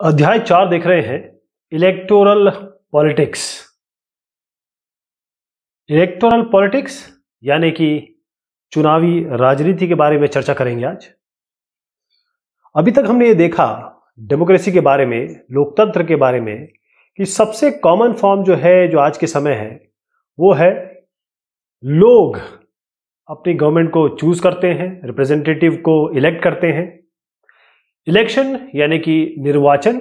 अध्याय 4 देख रहे हैं इलेक्टोरल पॉलिटिक्स। इलेक्टोरल पॉलिटिक्स यानी कि चुनावी राजनीति के बारे में चर्चा करेंगे आज। अभी तक हमने ये देखा डेमोक्रेसी के बारे में, लोकतंत्र के बारे में, कि सबसे कॉमन फॉर्म जो है, जो आज के समय है, वो है लोग अपनी गवर्नमेंट को चूज करते हैं, रिप्रेजेंटेटिव को इलेक्ट करते हैं। इलेक्शन यानी कि निर्वाचन,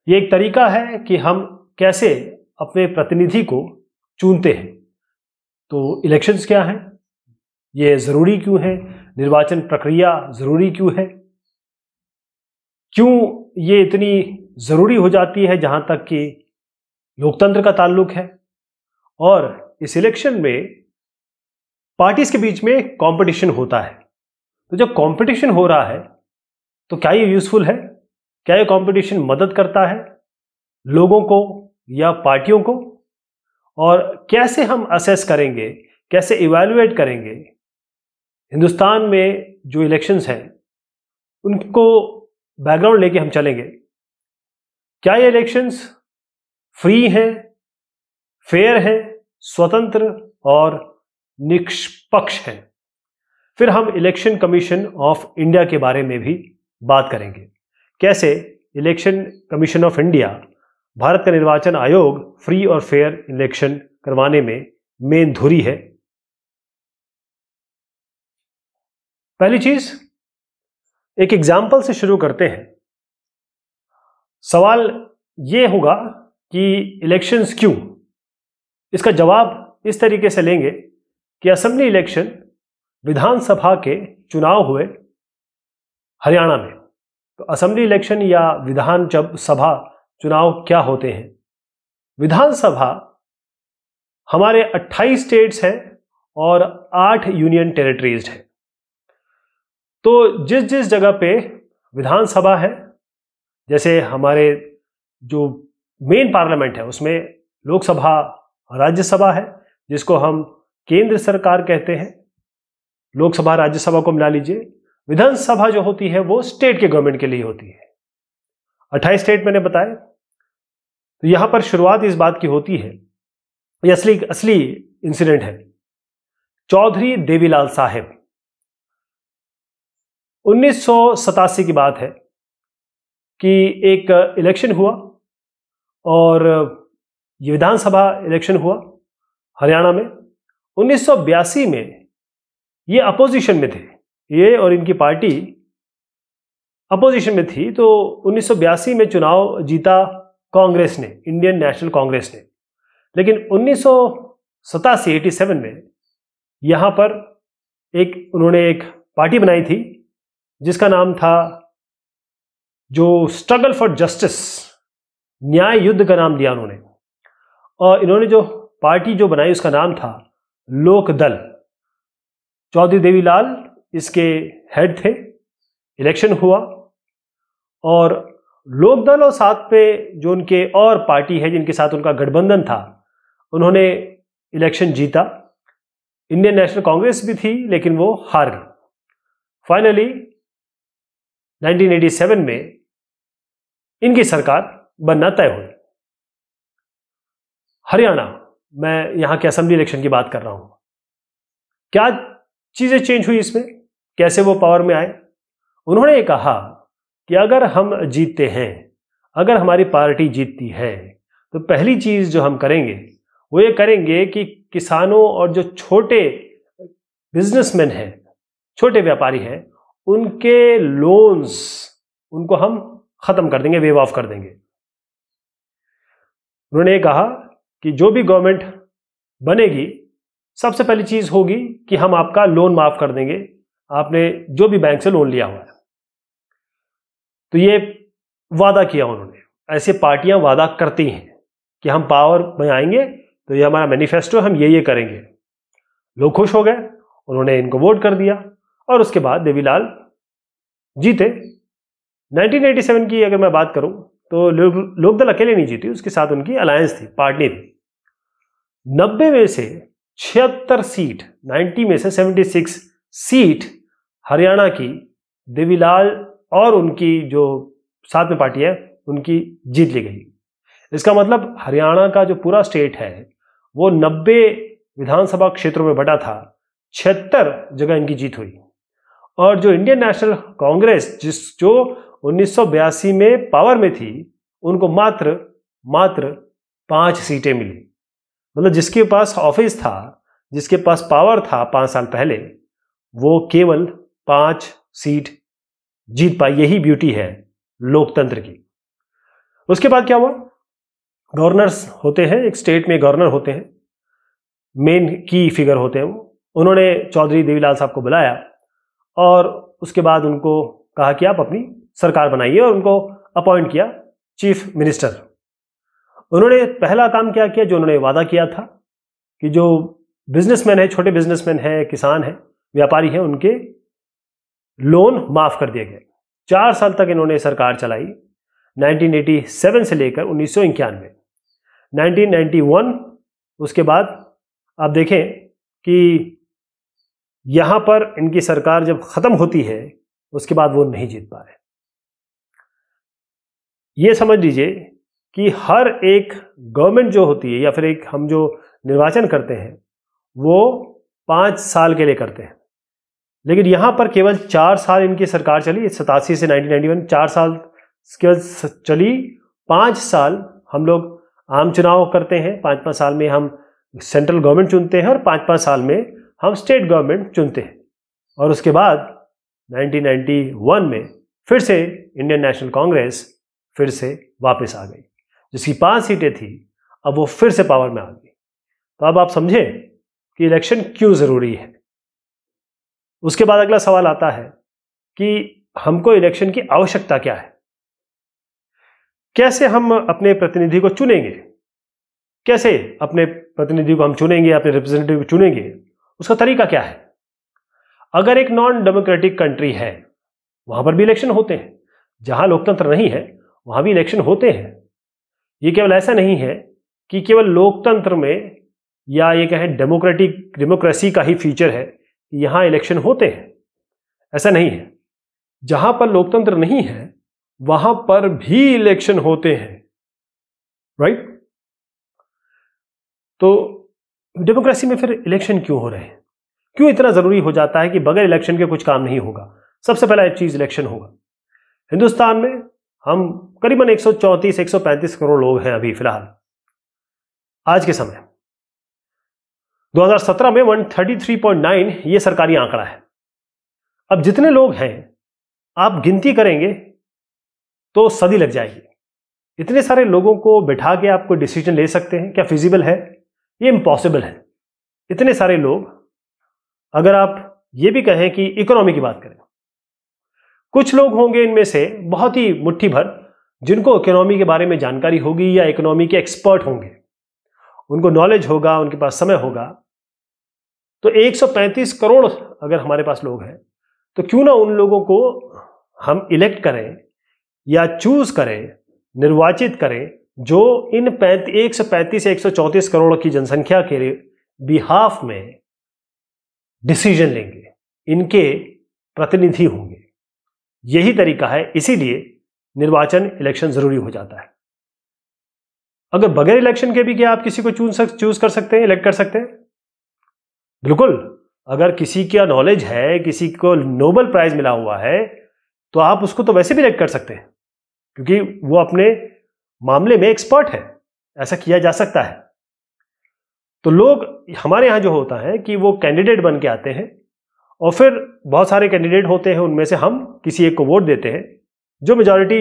ये एक तरीका है कि हम कैसे अपने प्रतिनिधि को चुनते हैं। तो इलेक्शंस क्या हैं, ये जरूरी क्यों है, निर्वाचन प्रक्रिया जरूरी क्यों है, क्यों ये इतनी जरूरी हो जाती है जहां तक कि लोकतंत्र का ताल्लुक है। और इस इलेक्शन में पार्टीज के बीच में कंपटीशन होता है। तो जब कंपटीशन हो रहा है तो क्या ये यूजफुल है, क्या ये कंपटीशन मदद करता है लोगों को या पार्टियों को, और कैसे हम असेस करेंगे, कैसे इवैल्यूएट करेंगे हिंदुस्तान में जो इलेक्शंस हैं उनको बैकग्राउंड लेके हम चलेंगे। क्या ये इलेक्शंस फ्री हैं, फेयर हैं, स्वतंत्र और निष्पक्ष हैं। फिर हम इलेक्शन कमीशन ऑफ इंडिया के बारे में भी बात करेंगे, कैसे election commission of India, Bharat का निर्वाचन आयोग, फ्री और फेयर इलेक्शन करवाने में मेन धुरी है। पहली चीज, एक एग्जाम्पल से शुरू करते हैं। सवाल यह होगा कि इलेक्शंस क्यों। इसका जवाब इस तरीके से लेंगे कि असेंबली इलेक्शन, विधानसभा के चुनाव हुए हरियाणा में। तो असेंबली इलेक्शन या विधान सभा चुनाव क्या होते हैं। विधानसभा हमारे 28 स्टेट्स हैं और 8 यूनियन टेरिटरीज हैं। तो जिस जिस जगह पे विधानसभा है, जैसे हमारे जो मेन पार्लियामेंट है उसमें लोकसभा, राज्यसभा है, जिसको हम केंद्र सरकार कहते हैं। लोकसभा राज्यसभा को मिला लीजिए। विधानसभा जो होती है वो स्टेट के गवर्नमेंट के लिए होती है। 28 स्टेट मैंने बताया। तो यहां पर शुरुआत इस बात की होती है, ये असली इंसिडेंट है। चौधरी देवीलाल साहब, 1987 की बात है कि एक इलेक्शन हुआ और ये विधानसभा इलेक्शन हुआ हरियाणा में। 1982 में ये अपोजिशन में थे, ये और इनकी पार्टी अपोजिशन में थी। तो 1982 में चुनाव जीता कांग्रेस ने, इंडियन नेशनल कांग्रेस ने। लेकिन 1987 में यहां पर उन्होंने एक पार्टी बनाई थी जिसका नाम था, जो स्ट्रगल फॉर जस्टिस, न्याय युद्ध का नाम दिया उन्होंने। और इन्होंने जो पार्टी जो बनाई उसका नाम था लोक दल। चौधरी देवीलाल इसके हेड थे। इलेक्शन हुआ और लोकदल और साथ पे जो उनके और पार्टी है जिनके साथ उनका गठबंधन था, उन्होंने इलेक्शन जीता। इंडियन नेशनल कांग्रेस भी थी लेकिन वो हार गई। फाइनली 1987 में इनकी सरकार बनना तय हुई। हरियाणा, मैं यहां के असेंबली इलेक्शन की बात कर रहा हूं। क्या चीजें चेंज हुई इसमें, कैसे वो पावर में आए। उन्होंने कहा कि अगर हम जीतते हैं, अगर हमारी पार्टी जीतती है, तो पहली चीज जो हम करेंगे वो ये करेंगे कि किसानों और जो छोटे बिजनेसमैन हैं, छोटे व्यापारी हैं, उनके लोन्स, उनको हम खत्म कर देंगे, वेव ऑफ कर देंगे। उन्होंने कहा कि जो भी गवर्नमेंट बनेगी, सबसे पहली चीज होगी कि हम आपका लोन माफ कर देंगे, आपने जो भी बैंक से लोन लिया हुआ है। तो ये वादा किया उन्होंने। ऐसे पार्टियां वादा करती हैं कि हम पावर में आएंगे तो ये हमारा मैनिफेस्टो, हम ये करेंगे। लोग खुश हो गए, उन्होंने इनको वोट कर दिया और उसके बाद देवीलाल जीते। 1987 की अगर मैं बात करूं तो लोकदल अकेले नहीं जीती, उसके साथ उनकी अलायंस थी, पार्टी थी। 90 में से 76 सीट, 90 में से 76 सीट हरियाणा की देवीलाल और उनकी जो साथ में पार्टी है उनकी जीत ली गई। इसका मतलब हरियाणा का जो पूरा स्टेट है वो 90 विधानसभा क्षेत्रों में बटा था, 76 जगह इनकी जीत हुई। और जो इंडियन नेशनल कांग्रेस जो 1982 में पावर में थी, उनको मात्र 5 सीटें मिली। मतलब जिसके पास ऑफिस था, जिसके पास पावर था 5 साल पहले, वो केवल 5 सीट जीत पाई। यही ब्यूटी है लोकतंत्र की। उसके बाद क्या हुआ, गवर्नर्स होते हैं, एक स्टेट में गवर्नर होते हैं, मेन की फिगर होते हैं वो। उन्होंने चौधरी देवीलाल साहब को बुलाया और उसके बाद उनको कहा कि आप अपनी सरकार बनाइए, और उनको अपॉइंट किया चीफ मिनिस्टर। उन्होंने पहला काम क्या किया, जो उन्होंने वादा किया था कि जो बिजनेसमैन है, छोटे बिजनेसमैन है, किसान है, व्यापारी हैं, उनके लोन माफ कर दिए गए। 4 साल तक इन्होंने सरकार चलाई, 1987 से लेकर 1991, 1991। उसके बाद आप देखें कि यहां पर इनकी सरकार जब खत्म होती है, उसके बाद वो नहीं जीत पा रहे। ये समझ लीजिए कि हर एक गवर्नमेंट जो होती है, या फिर एक हम जो निर्वाचन करते हैं, वो 5 साल के लिए करते हैं, लेकिन यहां पर केवल 4 साल इनकी सरकार चली, 87 से 1991, 4 साल केवल चली। 5 साल हम लोग आम चुनाव करते हैं, 5-5 साल में हम सेंट्रल गवर्नमेंट चुनते हैं, और 5-5 साल में हम स्टेट गवर्नमेंट चुनते हैं। और उसके बाद 1991 में फिर से इंडियन नेशनल कांग्रेस फिर से वापस आ गई, जिसकी 5 सीटें थी, अब वो फिर से पावर में आ गई। तो अब आप समझें कि इलेक्शन क्यों जरूरी है। उसके बाद अगला सवाल आता है कि हमको इलेक्शन की आवश्यकता क्या है, कैसे हम अपने प्रतिनिधि को चुनेंगे, कैसे अपने प्रतिनिधि को हम चुनेंगे, अपने रिप्रेजेंटेटिव को चुनेंगे, उसका तरीका क्या है। अगर एक नॉन डेमोक्रेटिक कंट्री है, वहां पर भी इलेक्शन होते हैं, जहां लोकतंत्र नहीं है वहां भी इलेक्शन होते हैं। ये केवल ऐसा नहीं है कि केवल लोकतंत्र में, या ये कहें डेमोक्रेसी का ही फीचर है कि यहां इलेक्शन होते हैं, ऐसा नहीं है। जहां पर लोकतंत्र नहीं है वहां पर भी इलेक्शन होते हैं, राइट। तो डेमोक्रेसी में फिर इलेक्शन क्यों हो रहे हैं, क्यों इतना जरूरी हो जाता है कि बगैर इलेक्शन के कुछ काम नहीं होगा। सबसे पहला एक चीज इलेक्शन होगा। हिंदुस्तान में हम करीबन 134-135 करोड़ लोग हैं अभी फिलहाल, आज के समय। 2017 में 133.9 ये सरकारी आंकड़ा है। अब जितने लोग हैं आप गिनती करेंगे तो सदी लग जाएगी। इतने सारे लोगों को बिठा के आप कोई डिसीजन ले सकते हैं क्या? फिजिबल है? ये इम्पॉसिबल है। इतने सारे लोग, अगर आप ये भी कहें कि इकोनॉमी की बात करें, कुछ लोग होंगे इनमें से बहुत ही मुट्ठी भर जिनको इकोनॉमी के बारे में जानकारी होगी या इकोनॉमी के एक्सपर्ट होंगे, उनको नॉलेज होगा, उनके पास समय होगा। तो 135 करोड़ अगर हमारे पास लोग हैं तो क्यों ना उन लोगों को हम इलेक्ट करें या चूज करें, निर्वाचित करें, जो इन 135 या 134 करोड़ की जनसंख्या के बिहाफ में डिसीजन लेंगे, इनके प्रतिनिधि होंगे। यही तरीका है, इसीलिए निर्वाचन इलेक्शन जरूरी हो जाता है। अगर बगैर इलेक्शन के भी क्या आप किसी को चूज कर सकते हैं, इलेक्ट कर सकते हैं? बिल्कुल। अगर किसी का नॉलेज है, किसी को नोबेल प्राइज मिला हुआ है, तो आप उसको तो वैसे भी इलेक्ट कर सकते हैं, क्योंकि वो अपने मामले में एक्सपर्ट है। ऐसा किया जा सकता है। तो लोग हमारे यहां जो होता है कि वो कैंडिडेट बन के आते हैं, और फिर बहुत सारे कैंडिडेट होते हैं, उनमें से हम किसी एक को वोट देते हैं। जो मेजॉरिटी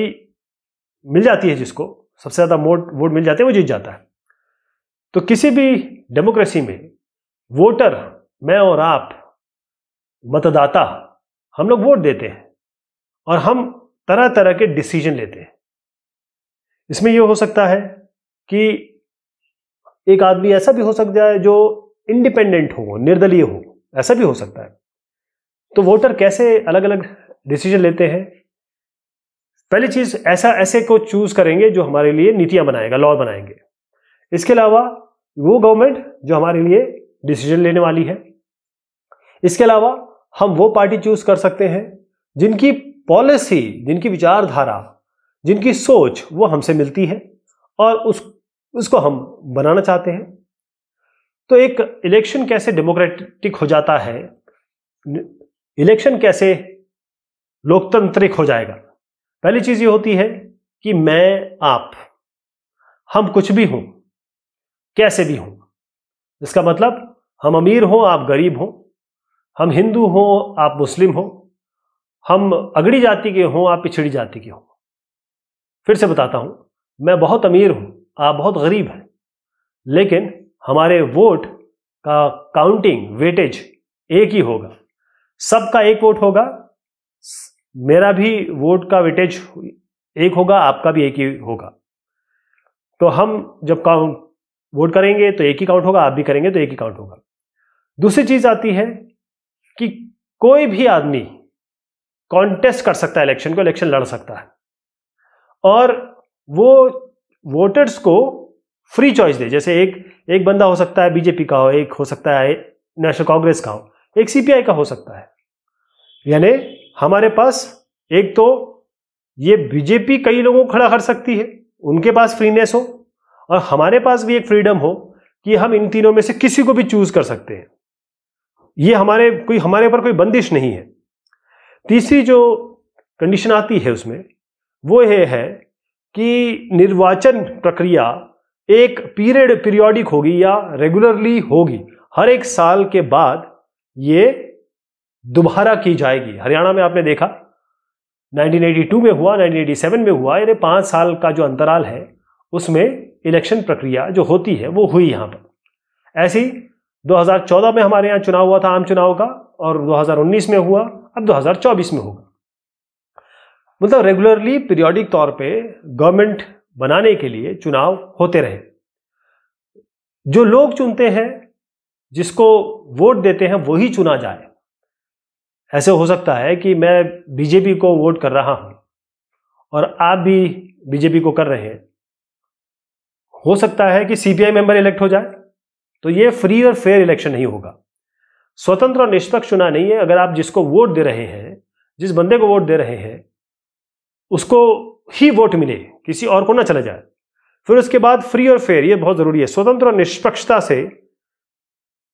मिल जाती है, जिसको सबसे ज्यादा वोट मिल जाते हैं, वो जीत जाता है। तो किसी भी डेमोक्रेसी में वोटर, मैं और आप, मतदाता, हम लोग वोट देते हैं और हम तरह तरह के डिसीजन लेते हैं। इसमें यह हो सकता है कि एक आदमी ऐसा भी हो सकता है जो इंडिपेंडेंट हो, निर्दलीय हो, ऐसा भी हो सकता है। तो वोटर कैसे अलग अलग डिसीजन लेते हैं? पहली चीज, ऐसे को चूज करेंगे जो हमारे लिए नीतियां बनाएगा, लॉ बनाएंगे। इसके अलावा वो गवर्नमेंट जो हमारे लिए डिसीजन लेने वाली है। इसके अलावा हम वो पार्टी चूज कर सकते हैं जिनकी पॉलिसी, जिनकी विचारधारा, जिनकी सोच वो हमसे मिलती है और उसको हम बनाना चाहते हैं। तो एक इलेक्शन कैसे डेमोक्रेटिक हो जाता है, इलेक्शन कैसे लोकतांत्रिक हो जाएगा? पहली चीज ये होती है कि मैं, आप, हम कुछ भी हों, कैसे भी हों। इसका मतलब हम अमीर हों, आप गरीब हों, हम हिंदू हों, आप मुस्लिम हों, हम अगड़ी जाति के हों, आप पिछड़ी जाति के हों। फिर से बताता हूं, मैं बहुत अमीर हूं, आप बहुत गरीब हैं, लेकिन हमारे वोट का काउंटिंग, वेटेज एक ही होगा। सबका एक वोट होगा, मेरा भी वोट का वेटेज एक होगा, आपका भी एक ही होगा। तो हम जब वोट करेंगे तो एक ही काउंट होगा, आप भी करेंगे तो एक ही काउंट होगा। दूसरी चीज आती है कि कोई भी आदमी कॉन्टेस्ट कर सकता है इलेक्शन को, इलेक्शन लड़ सकता है और वो वोटर्स को फ्री चॉइस दे। जैसे एक बंदा हो सकता है बीजेपी का हो, एक हो सकता है नेशनल कांग्रेस का हो, एक सीपीआई का हो सकता है। यानी हमारे पास एक तो ये बीजेपी कई लोगों को खड़ा कर सकती है, उनके पास फ्रीनेस हो, और हमारे पास भी एक फ्रीडम हो कि हम इन तीनों में से किसी को भी चूज कर सकते हैं। ये हमारे ऊपर कोई बंदिश नहीं है। तीसरी जो कंडीशन आती है उसमें वो ये है कि निर्वाचन प्रक्रिया एक पीरियोडिक होगी या रेगुलरली होगी। हर एक साल के बाद ये दोबारा की जाएगी। हरियाणा में आपने देखा 1982 में हुआ, 1987 में हुआ, यानी 5 साल का जो अंतराल है उसमें इलेक्शन प्रक्रिया जो होती है वो हुई यहां पर। ऐसे ही 2014 में हमारे यहां चुनाव हुआ था, आम चुनाव का, और 2019 में हुआ, अब 2024 में होगा। मतलब रेगुलरली पीरियोडिक तौर पे गवर्नमेंट बनाने के लिए चुनाव होते रहे। जो लोग चुनते हैं, जिसको वोट देते हैं, वही चुना जाए। ऐसे हो सकता है कि मैं बीजेपी को वोट कर रहा हूं और आप भी बीजेपी को कर रहे हैं, हो सकता है कि सीपीआई मेंबर इलेक्ट हो जाए। तो ये फ्री और फेयर इलेक्शन नहीं होगा, स्वतंत्र और निष्पक्ष चुनाव नहीं है। अगर आप जिसको वोट दे रहे हैं, जिस बंदे को वोट दे रहे हैं, उसको ही वोट मिले, किसी और को ना चला जाए। फिर उसके बाद फ्री और फेयर, ये बहुत जरूरी है। स्वतंत्र और निष्पक्षता से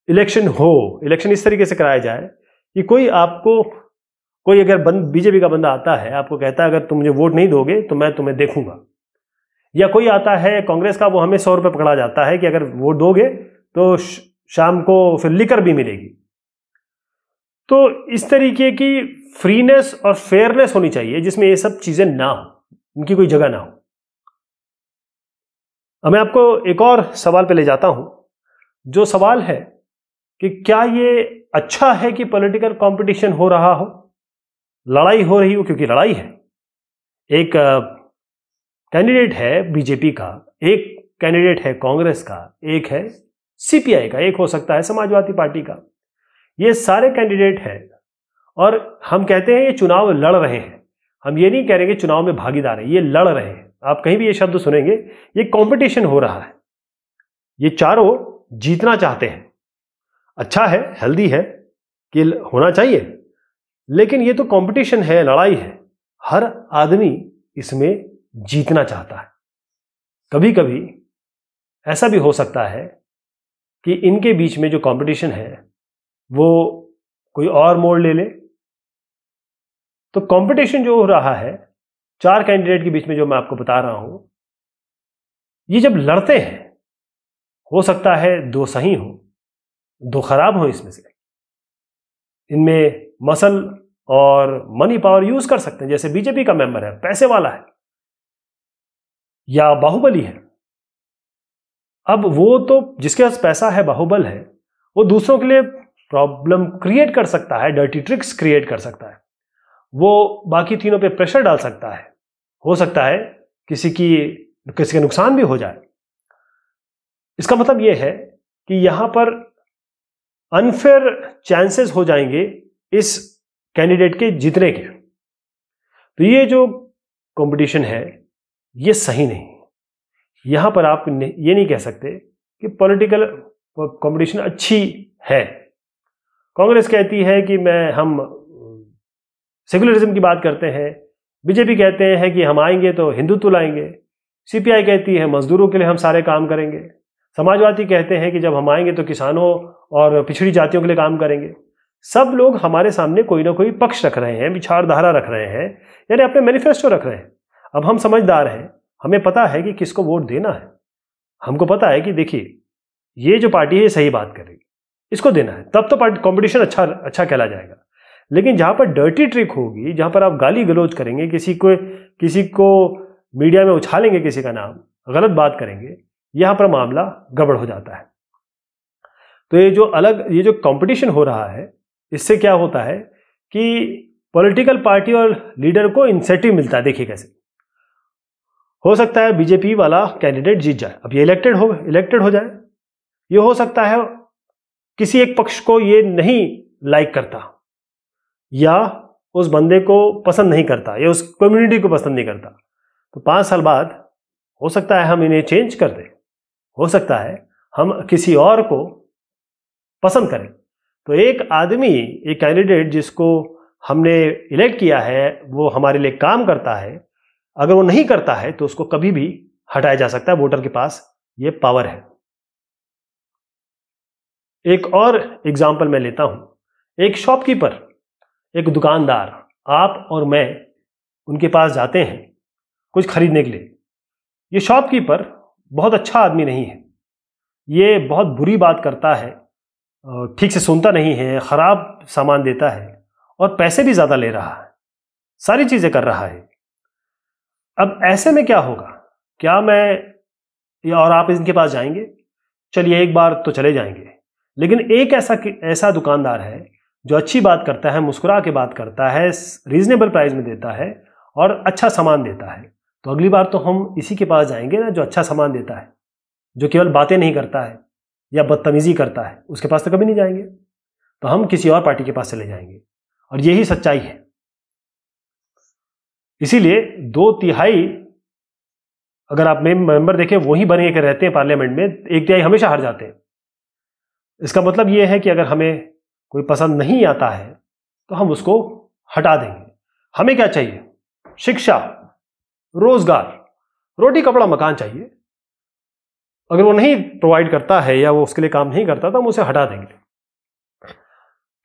इलेक्शन हो, इलेक्शन इस तरीके से कराया जाए कि कोई अगर बीजेपी का बंदा आता है, आपको कहता है अगर तुम मुझे वोट नहीं दोगे तो मैं तुम्हें देखूंगा, या कोई आता है कांग्रेस का, वो हमें 100 रुपये पकड़ा जाता है कि अगर वोट दोगे तो शाम को फिर लिकर भी मिलेगी। तो इस तरीके की फ्रीनेस और फेयरनेस होनी चाहिए जिसमें ये सब चीजें ना हो, इनकी कोई जगह ना हो। अब मैं आपको एक और सवाल पे ले जाता हूं। जो सवाल है कि क्या ये अच्छा है कि पॉलिटिकल कंपटीशन हो रहा हो, लड़ाई हो रही हो, क्योंकि लड़ाई है। एक कैंडिडेट है बीजेपी का, एक कैंडिडेट है कांग्रेस का, एक है सीपीआई का, एक हो सकता है समाजवादी पार्टी का। ये सारे कैंडिडेट हैं और हम कहते हैं ये चुनाव लड़ रहे हैं। हम ये नहीं कह रहे कि चुनाव में भागीदार है, ये लड़ रहे हैं। आप कहीं भी ये शब्द सुनेंगे, ये कंपटीशन हो रहा है। ये चारों जीतना चाहते हैं। अच्छा है, हेल्दी है कि होना चाहिए, लेकिन ये तो कंपटीशन है, लड़ाई है। हर आदमी इसमें जीतना चाहता है। कभी कभी ऐसा भी हो सकता है कि इनके बीच में जो कंपटीशन है वो कोई और मोड़ ले ले। तो कंपटीशन जो हो रहा है 4 कैंडिडेट के बीच में, जो मैं आपको बता रहा हूं, ये जब लड़ते हैं, हो सकता है 2 सही हो, 2 खराब हो। इसमें से इनमें मसल और मनी पावर यूज कर सकते हैं। जैसे बीजेपी का मेंबर है, पैसे वाला है या बाहुबली है। अब वो तो जिसके पास पैसा है, बाहुबल है, वो दूसरों के लिए प्रॉब्लम क्रिएट कर सकता है, डर्टी ट्रिक्स क्रिएट कर सकता है, वो बाकी तीनों पे प्रेशर डाल सकता है। हो सकता है किसी का नुकसान भी हो जाए। इसका मतलब यह है कि यहां पर अनफेयर चांसेस हो जाएंगे इस कैंडिडेट के जीतने के। तो ये जो कंपटीशन है ये सही नहीं। यहां पर आप ये नहीं कह सकते कि पॉलिटिकल कंपटीशन अच्छी है। कांग्रेस कहती है कि हम सेकुलरिज्म की बात करते हैं, बीजेपी कहते हैं कि हम आएंगे तो हिंदुत्व लाएंगे, सीपीआई कहती है मजदूरों के लिए हम सारे काम करेंगे, समाजवादी कहते हैं कि जब हम आएंगे तो किसानों और पिछड़ी जातियों के लिए काम करेंगे। सब लोग हमारे सामने कोई ना कोई पक्ष रख रहे हैं, विचारधारा रख रहे हैं, यानी अपने मैनिफेस्टो रख रहे हैं। अब हम समझदार हैं, हमें पता है कि किसको वोट देना है। हमको पता है कि देखिए ये जो पार्टी है सही बात करेगी, इसको देना है, तब तो कंपटीशन अच्छा कहला जाएगा। लेकिन जहां पर डर्टी ट्रिक होगी, जहां पर आप गाली गलौज करेंगे, किसी को मीडिया में उछालेंगे, किसी का नाम, गलत बात करेंगे, यहां पर मामला गड़बड़ हो जाता है। तो ये जो कंपटीशन हो रहा है, इससे क्या होता है कि पॉलिटिकल पार्टी और लीडर को इंसेंटिव मिलता है। देखिए कैसे हो सकता है बीजेपी वाला कैंडिडेट जीत जाए, अब ये इलेक्टेड हो जाए। ये हो सकता है किसी एक पक्ष को ये नहीं लाइक करता, या उस बंदे को पसंद नहीं करता, या उस कम्युनिटी को पसंद नहीं करता, तो 5 साल बाद हो सकता है हम इन्हें चेंज कर दें, हो सकता है हम किसी और को पसंद करें। तो एक आदमी, एक कैंडिडेट जिसको हमने इलेक्ट किया है, वो हमारे लिए काम करता है, अगर वो नहीं करता है तो उसको कभी भी हटाया जा सकता है। वोटर के पास ये पावर है। एक और एग्जाम्पल मैं लेता हूं। एक शॉपकीपर, एक दुकानदार, आप और मैं उनके पास जाते हैं कुछ खरीदने के लिए। ये शॉपकीपर बहुत अच्छा आदमी नहीं है, ये बहुत बुरी बात करता है, ठीक से सुनता नहीं है, खराब सामान देता है और पैसे भी ज़्यादा ले रहा है, सारी चीज़ें कर रहा है। अब ऐसे में क्या होगा? क्या मैं या और आप इनके पास जाएंगे? चलिए एक बार तो चले जाएंगे, लेकिन एक ऐसा दुकानदार है जो अच्छी बात करता है, मुस्कुरा के बात करता है, रीजनेबल प्राइस में देता है और अच्छा सामान देता है, तो अगली बार तो हम इसी के पास जाएंगे ना जो अच्छा सामान देता है, जो केवल बातें नहीं करता है या बदतमीजी करता है। उसके पास तो कभी नहीं जाएंगे, तो हम किसी और पार्टी के पास चले जाएंगे। और यही सच्चाई है। इसीलिए 2/3 अगर आप मेंबर देखें वही बने के रहते हैं पार्लियामेंट में, 1/3 हमेशा हार जाते हैं। इसका मतलब यह है कि अगर हमें कोई पसंद नहीं आता है तो हम उसको हटा देंगे। हमें क्या चाहिए? शिक्षा, रोजगार, रोटी कपड़ा मकान चाहिए। अगर वो नहीं प्रोवाइड करता है या वो उसके लिए काम नहीं करता तो हम उसे हटा देंगे।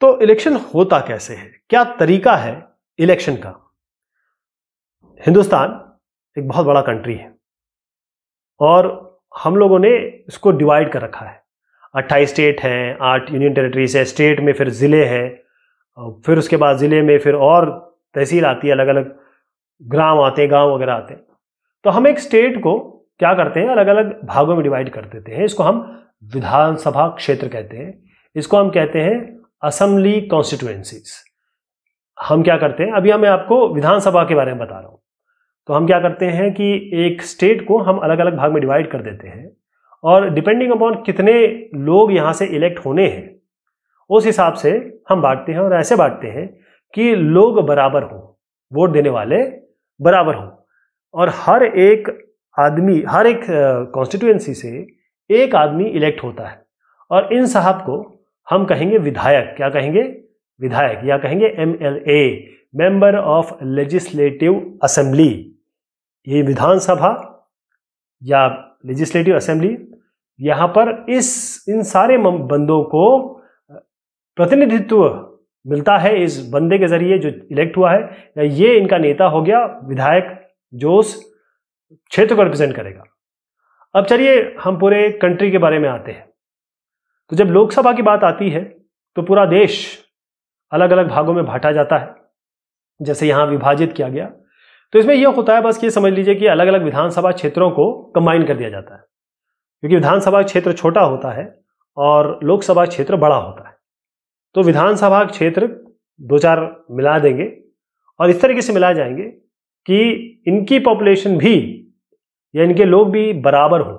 तो इलेक्शन होता कैसे है? क्या तरीका है इलेक्शन का? हिंदुस्तान एक बहुत बड़ा कंट्री है और हम लोगों ने इसको डिवाइड कर रखा है। 28 स्टेट हैं, 8 यूनियन टेरिटरीज है, स्टेट में फिर ज़िले हैं, फिर उसके बाद ज़िले में फिर और तहसील आती है, अलग अलग ग्राम आते हैं, गांव वगैरह आते हैं। तो हम एक स्टेट को क्या करते हैं, अलग अलग भागों में डिवाइड कर देते हैं। इसको हम विधानसभा क्षेत्र कहते हैं, इसको हम कहते हैं असेंबली कॉन्स्टिट्यूएंसीज। हम क्या करते हैं, अभी मैं आपको विधानसभा के बारे में बता रहा हूँ। तो हम क्या करते हैं कि एक स्टेट को हम अलग अलग भाग में डिवाइड कर देते हैं और डिपेंडिंग अपॉन कितने लोग यहाँ से इलेक्ट होने हैं उस हिसाब से हम बांटते हैं। और ऐसे बांटते हैं कि लोग बराबर हों, वोट देने वाले बराबर हों, और हर एक आदमी, हर एक कॉन्स्टिट्यूएंसी से एक आदमी इलेक्ट होता है। और इन साहब को हम कहेंगे विधायक। क्या कहेंगे? विधायक, या कहेंगे MLA, member of legislative assembly. ये विधानसभा या लेजिस्लेटिव असेंबली, यहाँ पर इन सारे बंदों को प्रतिनिधित्व मिलता है इस बंदे के जरिए जो इलेक्ट हुआ है, या ये इनका नेता हो गया विधायक जो उस क्षेत्र को रिप्रेजेंट करेगा। अब चलिए हम पूरे कंट्री के बारे में आते हैं। तो जब लोकसभा की बात आती है तो पूरा देश अलग अलग भागों में बांटा जाता है, जैसे यहाँ विभाजित किया गया। तो इसमें यह होता है, बस ये समझ लीजिए कि अलग अलग विधानसभा क्षेत्रों को कंबाइन कर दिया जाता है, क्योंकि विधानसभा क्षेत्र छोटा होता है और लोकसभा क्षेत्र बड़ा होता है। तो विधानसभा क्षेत्र 2-4 मिला देंगे और इस तरीके से मिला जाएंगे कि इनकी पॉपुलेशन भी या इनके लोग भी बराबर हो।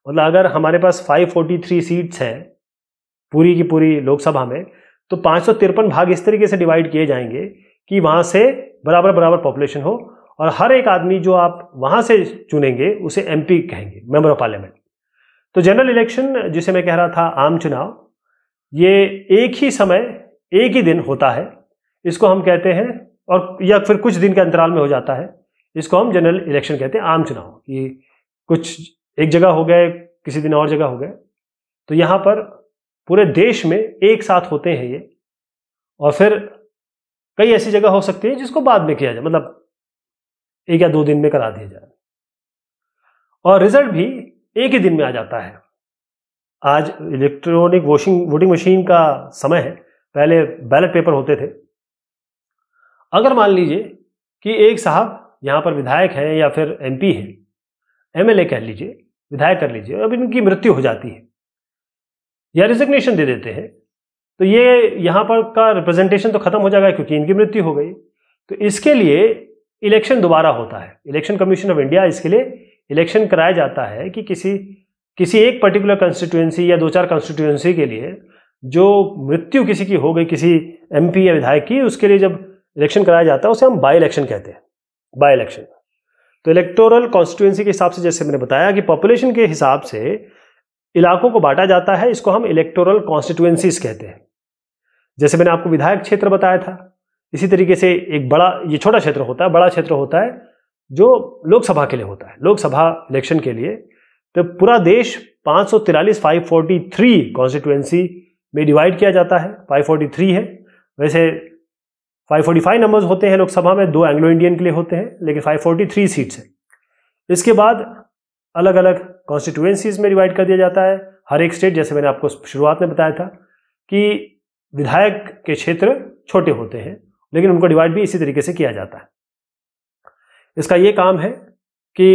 मतलब अगर हमारे पास 543 सीट्स हैं पूरी की पूरी लोकसभा में, तो 553 भाग इस तरीके से डिवाइड किए जाएंगे कि वहां से बराबर बराबर पॉपुलेशन हो, और हर एक आदमी जो आप वहां से चुनेंगे उसे MP कहेंगे, मेंबर ऑफ पार्लियामेंट। तो जनरल इलेक्शन, जिसे मैं कह रहा था आम चुनाव, ये एक ही समय एक ही दिन होता है। इसको हम कहते हैं और या फिर कुछ दिन के अंतराल में हो जाता है। इसको हम जनरल इलेक्शन कहते हैं, आम चुनाव। कि कुछ एक जगह हो गए, किसी दिन और जगह हो गए, तो यहाँ पर पूरे देश में एक साथ होते हैं ये। और फिर कई ऐसी जगह हो सकती है जिसको बाद में किया जाए, मतलब 1 या 2 दिन में करा दिया जाए, और रिजल्ट भी एक ही दिन में आ जाता है। आज इलेक्ट्रॉनिक वोटिंग मशीन का समय है, पहले बैलेट पेपर होते थे। अगर मान लीजिए कि एक साहब यहाँ पर विधायक हैं या फिर MP हैं, MLA कह लीजिए, विधायक कर लीजिए, अब इनकी मृत्यु हो जाती है या रिजिग्नेशन दे देते हैं, तो ये यहाँ पर का रिप्रेजेंटेशन तो खत्म हो जाएगा क्योंकि इनकी मृत्यु हो गई। तो इसके लिए इलेक्शन दोबारा होता है। इलेक्शन कमीशन ऑफ इंडिया इसके लिए इलेक्शन कराया जाता है कि किसी एक पर्टिकुलर कंस्टिट्यूएंसी या 2-4 कंस्टिट्यूएंसी के लिए जो मृत्यु किसी की हो गई, किसी MP या विधायक की, उसके लिए जब इलेक्शन कराया जाता है उसे हम बाई इलेक्शन कहते हैं, बाई इलेक्शन। तो इलेक्टोरल कॉन्स्टिट्यूएंसी के हिसाब से, जैसे मैंने बताया कि पॉपुलेशन के हिसाब से इलाकों को बांटा जाता है, इसको हम इलेक्टोरल कॉन्स्टिट्यूएंसीज कहते हैं। जैसे मैंने आपको विधायक क्षेत्र बताया था, इसी तरीके से एक बड़ा, ये छोटा क्षेत्र होता है, बड़ा क्षेत्र होता है जो लोकसभा के लिए होता है, लोकसभा इलेक्शन के लिए। तो पूरा देश 543 कॉन्स्टिट्यूएंसी में डिवाइड किया जाता है। 543 है, वैसे 545 नंबर्स होते हैं लोकसभा में, 2 एंग्लो इंडियन के लिए होते हैं, लेकिन 543 सीट्स है। इसके बाद अलग अलग कॉन्स्टिट्यूएंसीज में डिवाइड कर दिया जाता है। हर एक स्टेट, जैसे मैंने आपको शुरुआत में बताया था कि विधायक के क्षेत्र छोटे होते हैं, लेकिन उनको डिवाइड भी इसी तरीके से किया जाता है। इसका ये काम है कि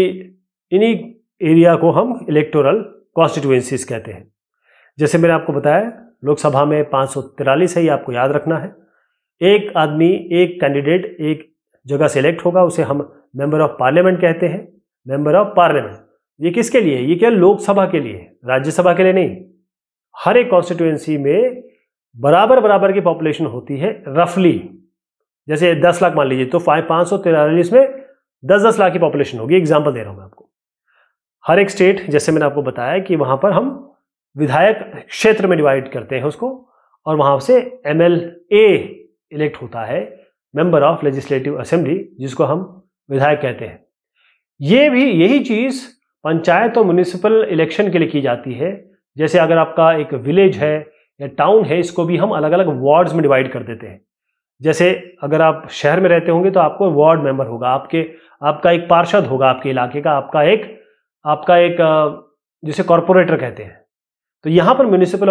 इन्हीं एरिया को हम इलेक्टोरल कॉन्स्टिट्यूएंसीज कहते हैं। जैसे मैंने आपको बताया, लोकसभा में 543 है, ये आपको याद रखना है। एक आदमी, एक कैंडिडेट एक जगह से इलेक्ट होगा, उसे हम मेंबर ऑफ पार्लियामेंट कहते हैं, मेंबर ऑफ पार्लियामेंट। ये किसके लिए? ये क्या लोकसभा के लिए, राज्यसभा के लिए नहीं। हर एक कॉन्स्टिट्यूएंसी में बराबर की पॉपुलेशन होती है, रफली। जैसे 10 लाख मान लीजिए, तो 543 में 10-10 लाख की पॉपुलेशन होगी। एग्जाम्पल दे रहा हूं मैं आपको। हर एक स्टेट, जैसे मैंने आपको बताया कि वहां पर हम विधायक क्षेत्र में डिवाइड करते हैं उसको, और वहां से MLA इलेक्ट होता है, मेंबर ऑफ लेजिस्लेटिव असेंबली, जिसको हम विधायक कहते हैं। यही चीज पंचायत और म्युनिसिपल इलेक्शन के लिए की जाती है। जैसे अगर आपका एक विलेज है या टाउन है, इसको भी हम अलग अलग वार्ड्स में डिवाइड कर देते हैं। जैसे अगर आप शहर में रहते होंगे तो आपको वार्ड मेंबर होगा, आपका एक पार्षद होगा आपके इलाके का, आपका एक जिसे कॉर्पोरेटर कहते हैं। तो यहाँ पर म्युनिसिपल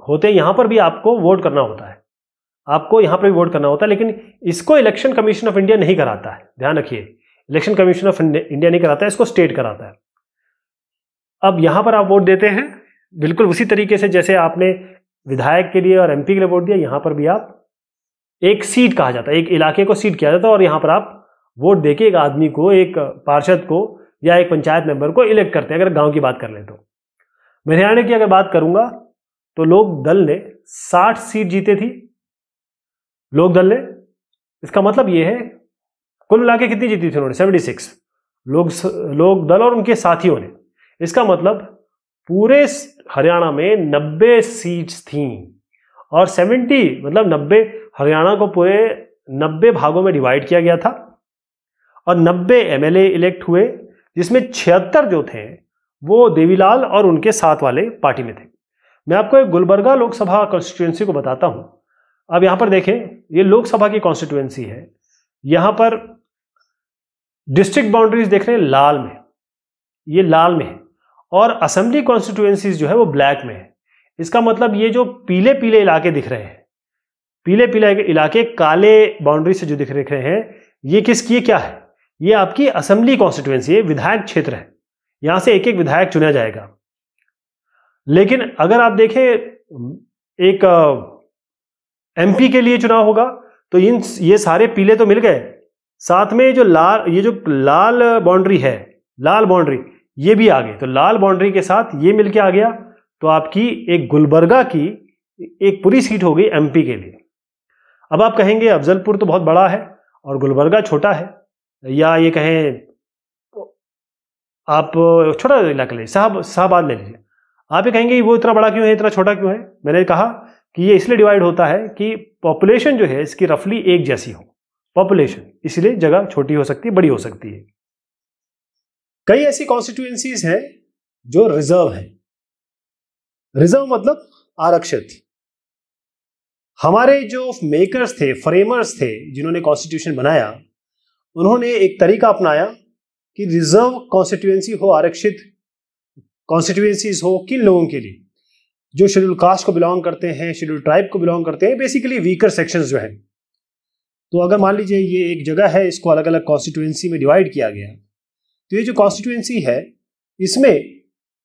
होते हैं, यहाँ पर भी आपको वोट करना होता है, आपको यहाँ पर भी वोट करना होता है, लेकिन इसको इलेक्शन कमीशन ऑफ इंडिया नहीं कराता है। ध्यान रखिए, इलेक्शन कमीशन ऑफ इंडिया नहीं कराता है, इसको स्टेट कराता है। अब यहाँ पर आप वोट देते हैं बिल्कुल उसी तरीके से जैसे आपने विधायक के लिए और MP के लिए वोट दिया। यहाँ पर भी आप एक सीट कहा जाता है, एक इलाके को सीट किया जाता है, और यहाँ पर आप वोट देके एक आदमी को, एक पार्षद को या एक पंचायत मेंबर को इलेक्ट करते हैं। अगर गांव की बात कर लें तो मैं हरियाणा की अगर बात करूंगा तो लोक दल ने 60 सीट जीते थी, लोक दल ने। इसका मतलब ये है, कुल मिला के कितनी जीती थी उन्होंने? 76 लोक दल और उनके साथियों ने। इसका मतलब पूरे हरियाणा में 90 सीट्स थीं, और 70 मतलब 90, हरियाणा को पूरे 90 भागों में डिवाइड किया गया था, और 90 MLA इलेक्ट हुए, जिसमें 76 जो थे वो देवीलाल और उनके साथ वाले पार्टी में थे। मैं आपको एक गुलबर्गा लोकसभा कॉन्स्टिट्यूएंसी को बताता हूं। अब यहां पर देखें, ये लोकसभा की कॉन्स्टिट्यूएंसी है। यहां पर डिस्ट्रिक्ट बाउंड्रीज देख रहे हैं लाल में, ये लाल में है, और असेंबली कॉन्स्टिट्यूएंसीज जो है वो ब्लैक में है। इसका मतलब ये जो पीले पीले इलाके दिख रहे हैं, पीले पीले इलाके काले बाउंड्री से जो दिख रहे हैं, ये किसकी, क्या है? ये आपकी असेंबली कॉन्स्टिट्यूएंसी है, विधायक क्षेत्र है। यहां से एक एक विधायक चुना जाएगा। लेकिन अगर आप देखें एक MP के लिए चुनाव होगा तो ये सारे पीले तो मिल गए, साथ में जो लाल बाउंड्री है, लाल बाउंड्री ये भी आ गई। तो लाल बाउंड्री के साथ ये मिलके आ गया, तो आपकी एक गुलबर्गा की एक पूरी सीट हो गई MP के लिए। अब आप कहेंगे अफजलपुर तो बहुत बड़ा है और गुलबर्गा छोटा है, या ये कहें आप छोटा इलाका ले, शाहबाद ले लीजिए। आप ये कहेंगे वो इतना बड़ा क्यों है, इतना छोटा क्यों है? मैंने कहा कि ये इसलिए डिवाइड होता है कि पॉपुलेशन जो है इसकी रफली एक जैसी हो। पॉपुलेशन, इसलिए जगह छोटी हो सकती है, बड़ी हो सकती है। कई ऐसी कॉन्स्टिट्यूएंसीज हैं जो रिजर्व है। रिजर्व मतलब आरक्षित। हमारे जो मेकर्स थे, फ्रेमर्स थे, जिन्होंने कॉन्स्टिट्यूशन बनाया, उन्होंने एक तरीका अपनाया कि रिजर्व कॉन्स्टिट्यूएंसी हो, आरक्षित कॉन्स्टिट्यूएंसीज हो। किन लोगों के लिए? जो शेड्यूल कास्ट को बिलोंग करते हैं, शेड्यूल ट्राइब को बिलोंग करते हैं, बेसिकली वीकर सेक्शंस जो है। तो अगर मान लीजिए ये एक जगह है, इसको अलग अलग कॉन्स्टिट्यूएंसी में डिवाइड किया गया, तो ये जो कॉन्स्टिट्यूएंसी है इसमें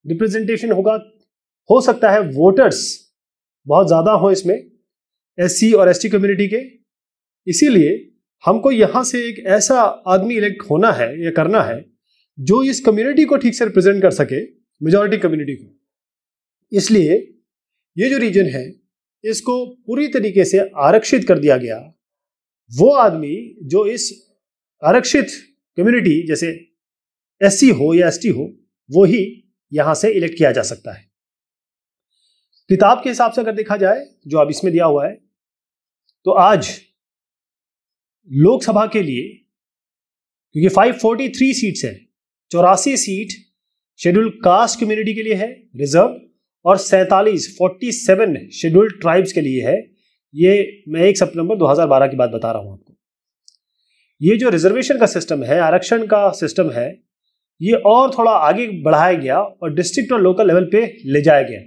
रिप्रेजेंटेशन होगा, हो सकता है वोटर्स बहुत ज़्यादा हो इसमें एससी और एसटी कम्युनिटी के। इसीलिए हमको यहाँ से एक ऐसा आदमी इलेक्ट होना है या करना है जो इस कम्युनिटी को ठीक से रिप्रेजेंट कर सके, मेजॉरिटी कम्युनिटी को। इसलिए ये जो रीजन है इसको पूरी तरीके से आरक्षित कर दिया गया। वो आदमी जो इस आरक्षित कम्युनिटी जैसे एससी हो या एसटी हो, वो ही यहां से इलेक्ट किया जा सकता है। किताब के हिसाब से अगर देखा जाए जो अब इसमें दिया हुआ है, तो आज लोकसभा के लिए, क्योंकि 543 सीट्स है, 84 सीट शेड्यूल कास्ट कम्युनिटी के लिए है रिजर्व, और 47 शेड्यूल ट्राइब्स के लिए है। ये मैं 1 सितंबर 2012 की बात बता रहा हूं आपको। ये जो रिजर्वेशन का सिस्टम है, आरक्षण का सिस्टम है, ये और थोड़ा आगे बढ़ाया गया और डिस्ट्रिक्ट और लोकल लेवल पे ले जाया गया।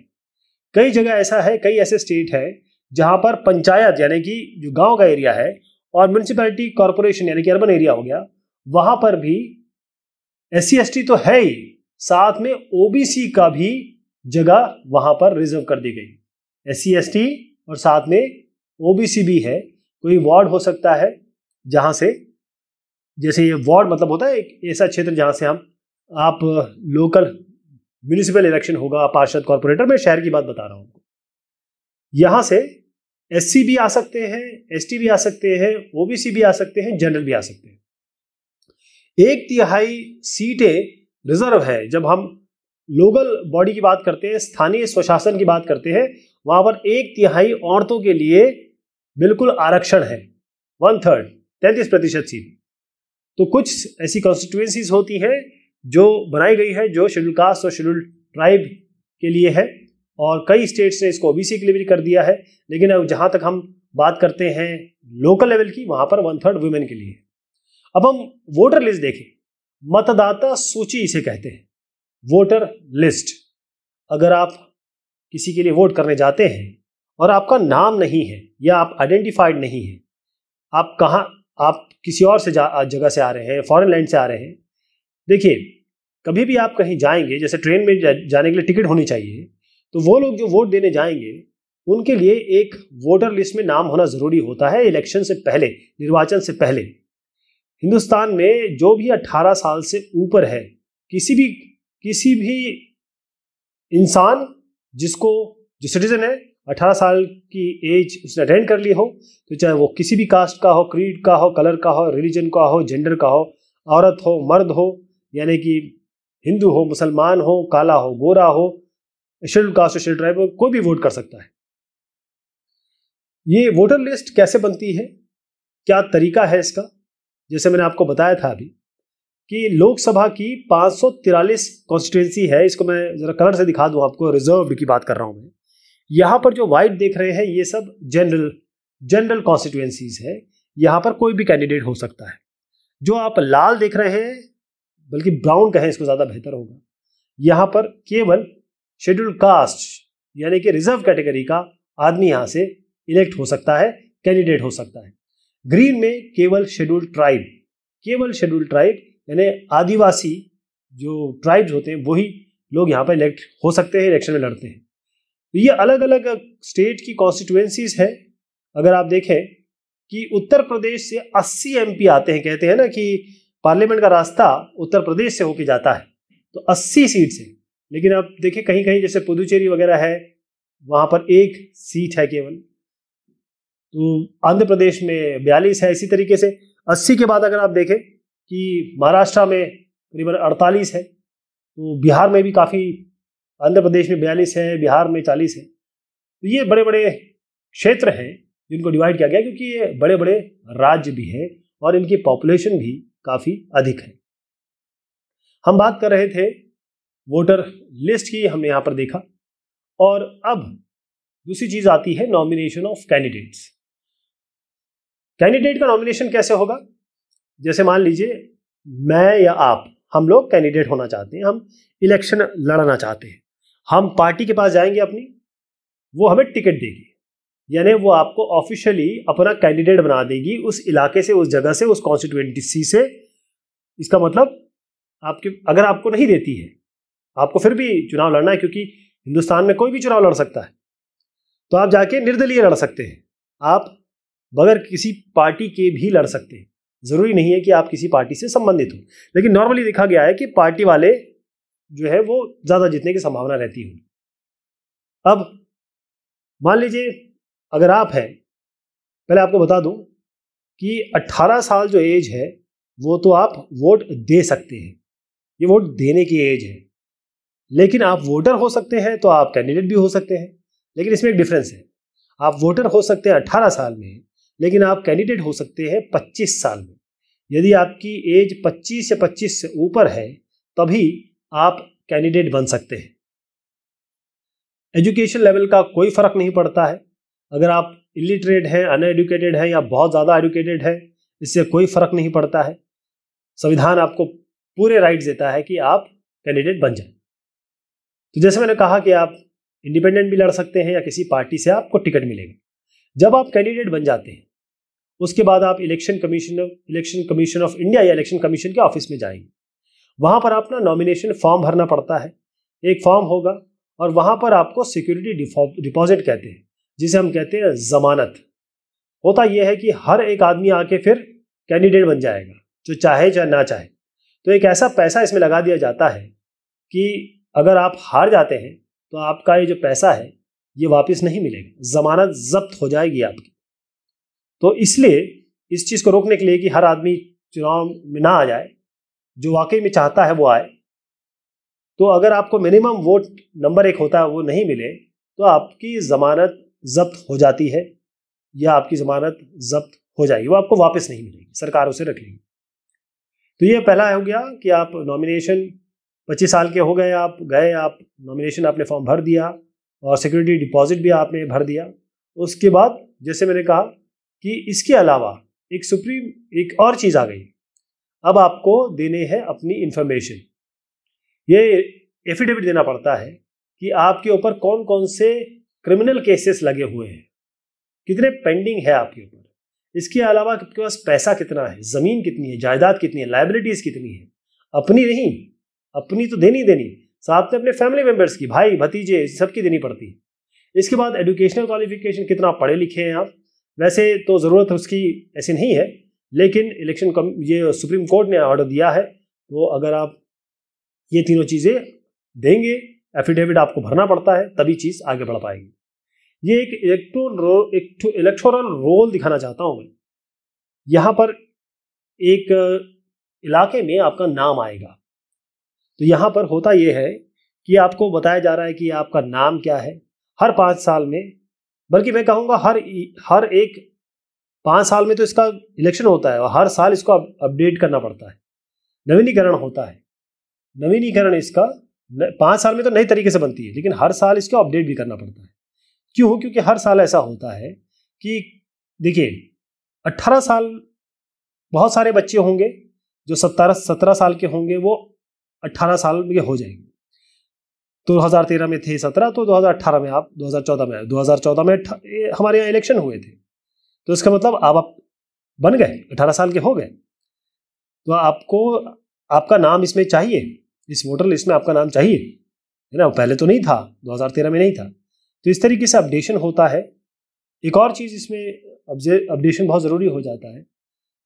कई जगह ऐसा है, कई ऐसे स्टेट है जहां पर पंचायत यानी कि जो गांव का एरिया है और म्यूनिसिपैलिटी कॉर्पोरेशन यानी कि अर्बन एरिया हो गया, वहां पर भी एससी एसटी तो है ही, साथ में ओबीसी का भी जगह वहां पर रिजर्व कर दी गई। एससी एसटी और साथ में ओबीसी भी है। कोई वार्ड हो सकता है जहां से, जैसे ये वार्ड मतलब होता है एक ऐसा क्षेत्र जहां से आप लोकल म्यूनिसिपल इलेक्शन होगा, पार्षद, कॉर्पोरेटर, मैं शहर की बात बता रहा हूं। यहां से एससी भी आ सकते हैं, एसटी भी आ सकते हैं, ओबीसी भी आ सकते हैं, जनरल भी आ सकते हैं। 1/3 सीटें रिजर्व है। जब हम लोकल बॉडी की बात करते हैं, स्थानीय स्वशासन की बात करते हैं, वहां पर 1/3 औरतों के लिए बिल्कुल आरक्षण है। 1/3 33% सीट। तो कुछ ऐसी कॉन्स्टिट्यूएंसीज होती हैं जो बनाई गई है जो शेड्यूल कास्ट और शेड्यूल ट्राइब के लिए है, और कई स्टेट्स ने इसको ओबीसी के लिए भी कर दिया है। लेकिन अब जहां तक हम बात करते हैं लोकल लेवल की, वहां पर 1/3 वुमेन के लिए। अब हम वोटर लिस्ट देखें, मतदाता सूची इसे कहते हैं, वोटर लिस्ट। अगर आप किसी के लिए वोट करने जाते हैं और आपका नाम नहीं है या आप आइडेंटिफाइड नहीं है, आप किसी और से जगह से आ रहे हैं, फॉरेन लैंड से आ रहे हैं। देखिए, कभी भी आप कहीं जाएंगे, जैसे ट्रेन में जाने के लिए टिकट होनी चाहिए, तो वो लोग जो वोट देने जाएंगे उनके लिए एक वोटर लिस्ट में नाम होना जरूरी होता है इलेक्शन से पहले, निर्वाचन से पहले। हिंदुस्तान में जो भी 18 साल से ऊपर है, किसी भी इंसान जो सिटीजन है, 18 साल की एज उसने अटेंड कर ली हो, तो चाहे वो किसी भी कास्ट का हो, क्रीड का हो, कलर का हो, रिलीजन का हो, जेंडर का हो, औरत हो, मर्द हो, यानी कि हिंदू हो, मुसलमान हो, काला हो, गोरा हो, शेड्यूल कास्ट और शेड्यूल ट्राइब हो, कोई भी वोट कर सकता है। ये वोटर लिस्ट कैसे बनती है, क्या तरीका है इसका? जैसे मैंने आपको बताया था अभी कि लोकसभा की 543 कॉन्स्टिट्यूएंसी है। इसको मैं जरा कलर से दिखा दूं आपको, रिजर्व्ड की बात कर रहा हूं मैं। यहां पर जो व्हाइट देख रहे हैं ये सब जनरल कॉन्स्टिट्यूएंसीज है। यहां पर कोई भी कैंडिडेट हो सकता है। जो आप लाल देख रहे हैं, बल्कि ब्राउन कहें इसको ज्यादा बेहतर होगा, यहां पर केवल शेड्यूल कास्ट यानी कि रिजर्व कैटेगरी का आदमी यहां से इलेक्ट हो सकता है, कैंडिडेट हो सकता है। ग्रीन में केवल शेड्यूल ट्राइब यानी आदिवासी जो ट्राइब्स होते हैं वही लोग यहाँ पर इलेक्ट हो सकते हैं, इलेक्शन में लड़ते हैं। तो ये अलग अलग स्टेट की कॉन्स्टिट्यूएंसीज है। अगर आप देखें कि उत्तर प्रदेश से 80 एमपी आते हैं, कहते हैं ना कि पार्लियामेंट का रास्ता उत्तर प्रदेश से होके जाता है, तो 80 सीट्स है। लेकिन आप देखें कहीं कहीं जैसे पुदुचेरी वगैरह है, वहां पर 1 सीट है केवल। तो आंध्र प्रदेश में 42 है। इसी तरीके से 80 के बाद अगर आप देखें कि महाराष्ट्र में करीबन 48 है, तो बिहार में भी काफ़ी, आंध्र प्रदेश में 42 है, बिहार में 40 है। तो ये बड़े बड़े क्षेत्र हैं जिनको डिवाइड किया गया, क्योंकि ये बड़े बड़े राज्य भी हैं और इनकी पॉपुलेशन भी काफ़ी अधिक है। हम बात कर रहे थे वोटर लिस्ट की, हमने यहाँ पर देखा। और अब दूसरी चीज़ आती है नॉमिनेशन ऑफ कैंडिडेट्स। कैंडिडेट का नॉमिनेशन कैसे होगा? जैसे मान लीजिए मैं या आप, हम लोग कैंडिडेट होना चाहते हैं, हम इलेक्शन लड़ना चाहते हैं। हम पार्टी के पास जाएंगे अपनी, वो हमें टिकट देगी, यानी वो आपको ऑफिशियली अपना कैंडिडेट बना देगी उस इलाके से, उस जगह से, उस कॉन्स्टिट्यूएंसी से। इसका मतलब आपके, अगर आपको नहीं देती है, आपको फिर भी चुनाव लड़ना है, क्योंकि हिंदुस्तान में कोई भी चुनाव लड़ सकता है, तो आप जाके निर्दलीय लड़ सकते हैं। आप बगैर किसी पार्टी के भी लड़ सकते हैं, जरूरी नहीं है कि आप किसी पार्टी से संबंधित हो। लेकिन नॉर्मली देखा गया है कि पार्टी वाले जो है वो ज्यादा जीतने की संभावना रहती है। अब मान लीजिए अगर आप हैं, पहले आपको बता दूं कि 18 साल जो एज है वो तो आप वोट दे सकते हैं, ये वोट देने की एज है। लेकिन आप वोटर हो सकते हैं तो आप कैंडिडेट भी हो सकते हैं। लेकिन इसमें एक डिफरेंस है, आप वोटर हो सकते हैं 18 साल में, लेकिन आप कैंडिडेट हो सकते हैं 25 साल में। यदि आपकी एज 25 या 25 से ऊपर है तभी आप कैंडिडेट बन सकते हैं। एजुकेशन लेवल का कोई फर्क नहीं पड़ता है, अगर आप इलिटरेट हैं, अनएडुकेटेड हैं या बहुत ज़्यादा एडुकेटेड है, इससे कोई फर्क नहीं पड़ता है। संविधान आपको पूरे राइट्स देता है कि आप कैंडिडेट बन जाएं। तो जैसे मैंने कहा कि आप इंडिपेंडेंट भी लड़ सकते हैं या किसी पार्टी से आपको टिकट मिलेगा। जब आप कैंडिडेट बन जाते हैं उसके बाद आप इलेक्शन कमीशन ऑफ इंडिया या इलेक्शन कमीशन के ऑफिस में जाएंगे। वहां पर अपना नॉमिनेशन फॉर्म भरना पड़ता है, एक फॉर्म होगा, और वहां पर आपको सिक्योरिटी डिपॉजिट कहते हैं, जिसे हम कहते हैं जमानत। होता यह है कि हर एक आदमी आके फिर कैंडिडेट बन जाएगा, जो चाहे चाहे ना चाहे। तो एक ऐसा पैसा इसमें लगा दिया जाता है कि अगर आप हार जाते हैं तो आपका ये जो पैसा है ये वापस नहीं मिलेगा, जमानत जब्त हो जाएगी आपकी। तो इसलिए इस चीज़ को रोकने के लिए कि हर आदमी चुनाव में ना आ जाए, जो वाकई में चाहता है वो आए, तो अगर आपको मिनिमम वोट नंबर 1 होता है वो नहीं मिले तो आपकी ज़मानत जब्त हो जाती है, या आपकी ज़मानत जब्त हो जाएगी, वो आपको वापस नहीं मिलेगी, सरकार उसे रख लेगी। तो ये पहला हो गया कि आप नॉमिनेशन 25 साल के हो गए, आप गए, आप नॉमिनेशन आपने फॉर्म भर दिया और सिक्योरिटी डिपॉजिट भी आपने भर दिया। उसके बाद जैसे मैंने कहा कि इसके अलावा एक और चीज़ आ गई, अब आपको देने हैं अपनी इंफॉर्मेशन। ये एफिडेविट देना पड़ता है कि आपके ऊपर कौन कौन से क्रिमिनल केसेस लगे हुए हैं, कितने पेंडिंग है आपके ऊपर। इसके अलावा आपके पास पैसा कितना है, ज़मीन कितनी है, जायदाद कितनी है, लाइबिलिटीज़ कितनी है, अपनी नहीं, अपनी तो देनी देनी, साथ में अपने फैमिली मेंबर्स की, भाई भतीजे सबकी देनी पड़ती है। इसके बाद एजुकेशनल क्वालिफिकेशन, कितना पढ़े लिखे हैं आप। वैसे तो ज़रूरत उसकी ऐसी नहीं है, लेकिन ये सुप्रीम कोर्ट ने ऑर्डर दिया है, तो अगर आप ये तीनों चीज़ें देंगे, एफिडेविट आपको भरना पड़ता है, तभी चीज़ आगे बढ़ पाएगी। ये एक इलेक्टोरल रोल दिखाना चाहता हूँ मैं। यहाँ पर एक इलाके में आपका नाम आएगा, तो यहाँ पर होता यह है कि आपको बताया जा रहा है कि आपका नाम क्या है। हर 5 साल में, बल्कि मैं कहूँगा हर एक 5 साल में तो इसका इलेक्शन होता है, और हर साल इसको अपडेट करना पड़ता है, नवीनीकरण होता है। नवीनीकरण इसका 5 साल में तो नई तरीके से बनती है, लेकिन हर साल इसको अपडेट भी करना पड़ता है। क्यों? क्योंकि हर साल ऐसा होता है कि देखिए 18 साल, बहुत सारे बच्चे होंगे जो 17 साल के होंगे, वो 18 साल के हो जाएंगे। 2013 में थे 17, तो 2018 में आप 2014 में आए, 2014 में हमारे यहाँ इलेक्शन हुए थे, तो इसका मतलब आप बन गए, 18 साल के हो गए, तो आपको आपका नाम इसमें चाहिए, इस वोटर लिस्ट में आपका नाम चाहिए, है ना। पहले तो नहीं था, 2013 में नहीं था। तो इस तरीके से अपडेशन होता है। एक और चीज़ इसमें अपडेशन बहुत ज़रूरी हो जाता है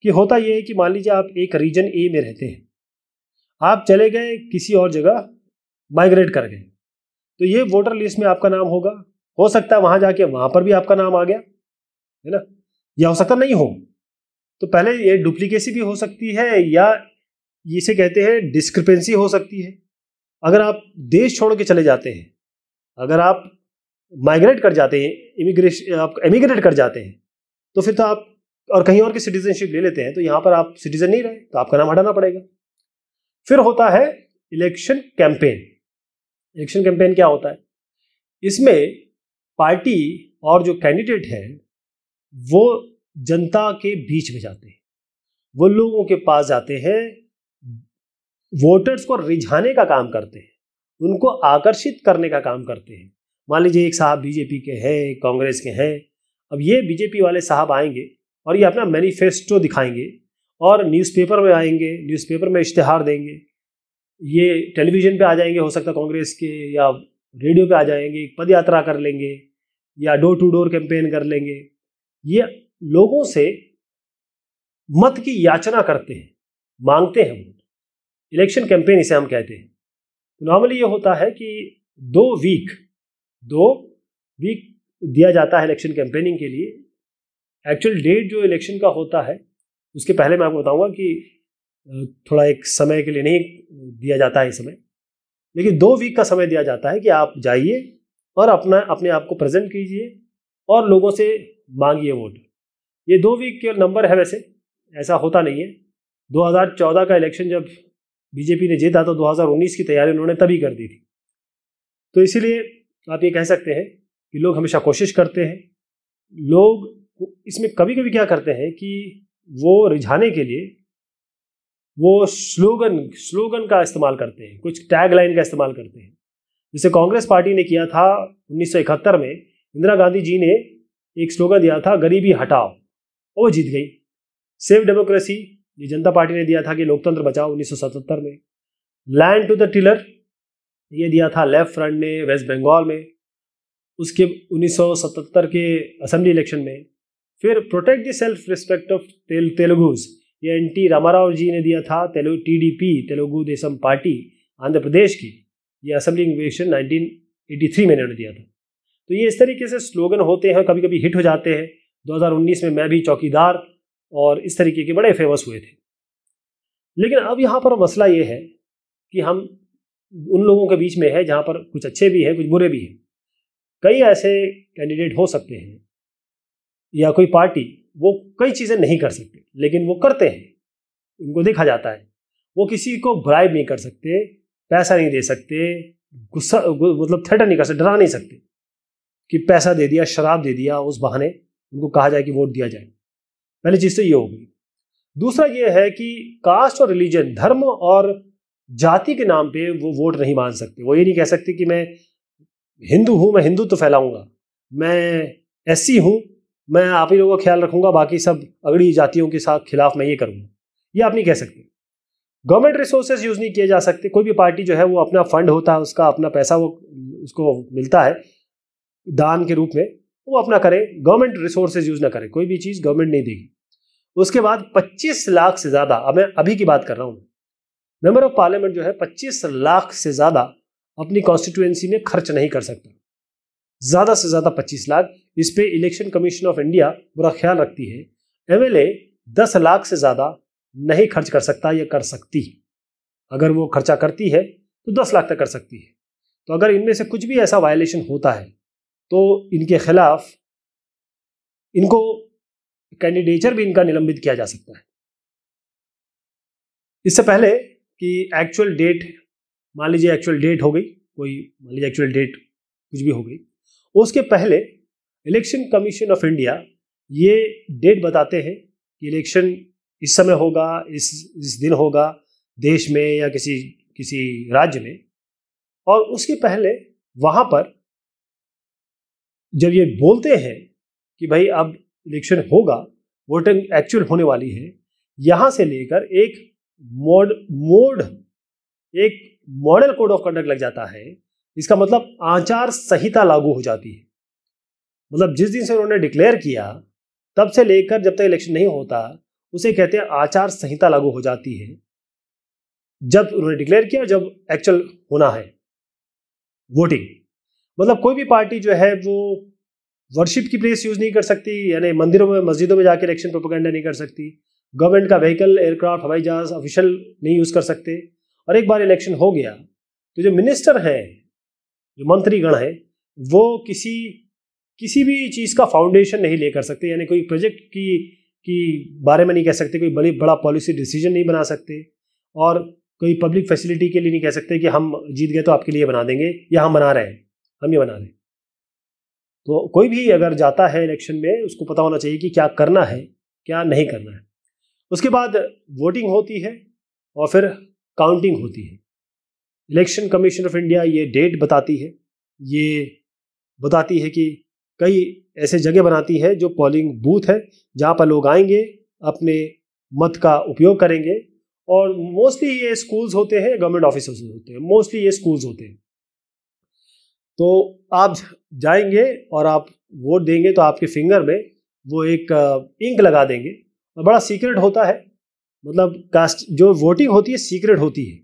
कि होता ये है कि मान लीजिए आप एक रीजन ए में रहते हैं, आप चले गए किसी और जगह, माइग्रेट कर गए, तो ये वोटर लिस्ट में आपका नाम होगा। हो सकता है वहाँ जाके वहाँ पर भी आपका नाम आ गया, है ना, या हो सकता नहीं हो। तो पहले ये डुप्लीकेसी भी हो सकती है, या इसे कहते हैं डिस्क्रिपेंसी हो सकती है। अगर आप देश छोड़ के चले जाते हैं, अगर आप माइग्रेट कर जाते हैं, आप एमिग्रेट कर जाते हैं, तो फिर तो आप और कहीं और की सिटीजनशिप ले लेते हैं तो यहाँ पर आप सिटीजन नहीं रहे तो आपका नाम हटाना पड़ेगा। फिर होता है इलेक्शन कैंपेन। इलेक्शन कैंपेन क्या होता है? इसमें पार्टी और जो कैंडिडेट है वो जनता के बीच में जाते हैं, वो लोगों के पास जाते हैं, वोटर्स को रिझाने का काम करते हैं, उनको आकर्षित करने का काम करते हैं। मान लीजिए एक साहब बीजेपी के हैं, कांग्रेस के हैं, अब ये बीजेपी वाले साहब आएंगे और ये अपना मैनिफेस्टो दिखाएंगे और न्यूज़पेपर में आएंगे, न्यूज़पेपर में इश्तिहार देंगे, ये टेलीविज़न पे आ जाएंगे, हो सकता है कांग्रेस के, या रेडियो पे आ जाएंगे, पद यात्रा कर लेंगे या डोर टू डोर कैंपेन कर लेंगे। ये लोगों से मत की याचना करते हैं, मांगते हैं वोट। इलेक्शन कैंपेन इसे हम कहते हैं। तो नॉर्मली ये होता है कि 2 वीक दिया जाता है इलेक्शन कैंपेनिंग के लिए। एक्चुअल डेट जो इलेक्शन का होता है उसके पहले मैं आपको बताऊंगा कि थोड़ा एक समय के लिए नहीं दिया जाता है इस समय, लेकिन 2 वीक का समय दिया जाता है कि आप जाइए और अपने आप को प्रेजेंट कीजिए और लोगों से मांगिए वोट। ये 2 वीक के नंबर है, वैसे ऐसा होता नहीं है। 2014 का इलेक्शन जब बीजेपी ने जीता तो 2019 की तैयारी उन्होंने तभी कर दी थी। तो इसीलिए आप ये कह सकते हैं कि लोग हमेशा कोशिश करते हैं। लोग इसमें कभी कभी क्या करते हैं कि वो रिझाने के लिए वो स्लोगन का इस्तेमाल करते हैं, कुछ टैगलाइन का इस्तेमाल करते हैं। जैसे कांग्रेस पार्टी ने किया था 1971 में, इंदिरा गांधी जी ने एक स्लोगन दिया था, गरीबी हटाओ, वो जीत गई। सेव डेमोक्रेसी ये जनता पार्टी ने दिया था कि लोकतंत्र बचाओ 1977 में। लैंड टू द टिलर ये दिया था लेफ्ट फ्रंट ने वेस्ट बंगाल में, उसके 1977 के असेंबली इलेक्शन में। फिर protect the self respect of Telugus ये एनटी रामाराव जी ने दिया था, टीडीपी तेलुगु देशम पार्टी आंध्र प्रदेश की, ये असेंबली इलेक्शन 1983 में इन्होंने दिया था। तो ये इस तरीके से स्लोगन होते हैं, कभी कभी हिट हो जाते हैं। 2019 में मैं भी चौकीदार और इस तरीके के बड़े फेमस हुए थे। लेकिन अब यहाँ पर मसला ये है कि हम उन लोगों के बीच में है जहाँ पर कुछ अच्छे भी हैं, कुछ बुरे भी हैं। कई ऐसे कैंडिडेट हो सकते हैं या कोई पार्टी वो कई चीज़ें नहीं कर सकते लेकिन वो करते हैं, उनको देखा जाता है। वो किसी को ब्राइब नहीं कर सकते, पैसा नहीं दे सकते, गुस्सा मतलब थ्रेटन नहीं कर सकते, डरा नहीं सकते कि पैसा दे दिया, शराब दे दिया, उस बहाने उनको कहा जाए कि वोट दिया जाए। पहली चीज़ तो ये हो गई। दूसरा ये है कि कास्ट और रिलीजन, धर्म और जाति के नाम पे वो वोट नहीं मान सकते। वो ये नहीं कह सकते कि मैं हिंदू हूँ, मैं हिंदुत्व फैलाऊंगा, मैं एससी हूँ, मैं आप ही लोगों का ख्याल रखूंगा, बाकी सब अगड़ी जातियों के साथ खिलाफ मैं ये करूँगा, ये आप नहीं कह सकते। गवर्नमेंट रिसोर्सेज यूज़ नहीं किए जा सकते। कोई भी पार्टी जो है वो अपना फंड होता है, उसका अपना पैसा वो उसको मिलता है दान के रूप में, वो अपना करे, गवर्नमेंट रिसोर्सेज यूज़ ना करे, कोई भी चीज़ गवर्नमेंट नहीं देगी। उसके बाद 25 लाख से ज़्यादा, अब मैं अभी की बात कर रहा हूँ, मेंबर ऑफ पार्लियामेंट जो है 25 लाख से ज़्यादा अपनी कॉन्स्टिट्यूएंसी में खर्च नहीं कर सकता। ज़्यादा से ज़्यादा 25 लाख। इस पे इलेक्शन कमीशन ऑफ इंडिया पूरा ख्याल रखती है। एमएलए 10 लाख से ज़्यादा नहीं खर्च कर सकता या कर सकती। अगर वो खर्चा करती है तो 10 लाख तक कर सकती है। तो अगर इनमें से कुछ भी ऐसा वायलेशन होता है तो इनके खिलाफ इनको कैंडिडेचर भी इनका निलंबित किया जा सकता है। इससे पहले कि एक्चुअल डेट, मान लीजिए एक्चुअल डेट हो गई, कोई मान लीजिए एक्चुअल डेट कुछ भी हो गई, उसके पहले इलेक्शन कमीशन ऑफ इंडिया ये डेट बताते हैं कि इलेक्शन इस समय होगा, इस दिन होगा देश में या किसी राज्य में। और उसके पहले वहाँ पर जब ये बोलते हैं कि भाई अब इलेक्शन होगा, वोटिंग एक्चुअल होने वाली है, यहाँ से लेकर एक मॉडल कोड ऑफ कंडक्ट लग जाता है। इसका मतलब आचार संहिता लागू हो जाती है। मतलब जिस दिन से उन्होंने डिक्लेयर किया तब से लेकर जब तक इलेक्शन नहीं होता उसे कहते हैं आचार संहिता लागू हो जाती है। जब उन्होंने डिक्लेयर किया, जब एक्चुअल होना है वोटिंग। मतलब कोई भी पार्टी जो है वो वर्शिप की प्लेस यूज नहीं कर सकती, यानी मंदिरों में मस्जिदों में जाकर इलेक्शन प्रोपेगेंडा नहीं कर सकती। गवर्नमेंट का व्हीकल, एयरक्राफ्ट, हवाई जहाज ऑफिशियल नहीं यूज कर सकते। और एक बार इलेक्शन हो गया तो जो मिनिस्टर हैं, जो मंत्रीगण हैं, वो किसी भी चीज़ का फाउंडेशन नहीं ले कर सकते। यानी कोई प्रोजेक्ट की बारे में नहीं कह सकते, कोई बड़ा पॉलिसी डिसीजन नहीं बना सकते, और कोई पब्लिक फैसिलिटी के लिए नहीं कह सकते कि हम जीत गए तो आपके लिए बना देंगे, या हम बना रहे हैं, हम ये बना रहे हैं। तो कोई भी अगर जाता है इलेक्शन में, उसको पता होना चाहिए कि क्या करना है, क्या नहीं करना है। उसके बाद वोटिंग होती है और फिर काउंटिंग होती है। इलेक्शन कमीशन ऑफ इंडिया ये डेट बताती है, ये बताती है कि कई ऐसे जगह बनाती है जो पोलिंग बूथ है, जहाँ पर लोग आएंगे, अपने मत का उपयोग करेंगे, और मोस्टली ये स्कूल्स होते हैं, गवर्नमेंट ऑफिसेस होते हैं, मोस्टली ये स्कूल्स होते हैं। तो आप जाएंगे और आप वोट देंगे तो आपके फिंगर में वो एक इंक लगा देंगे, और बड़ा सीक्रेट होता है, मतलब कास्ट जो वोटिंग होती है सीक्रेट होती है।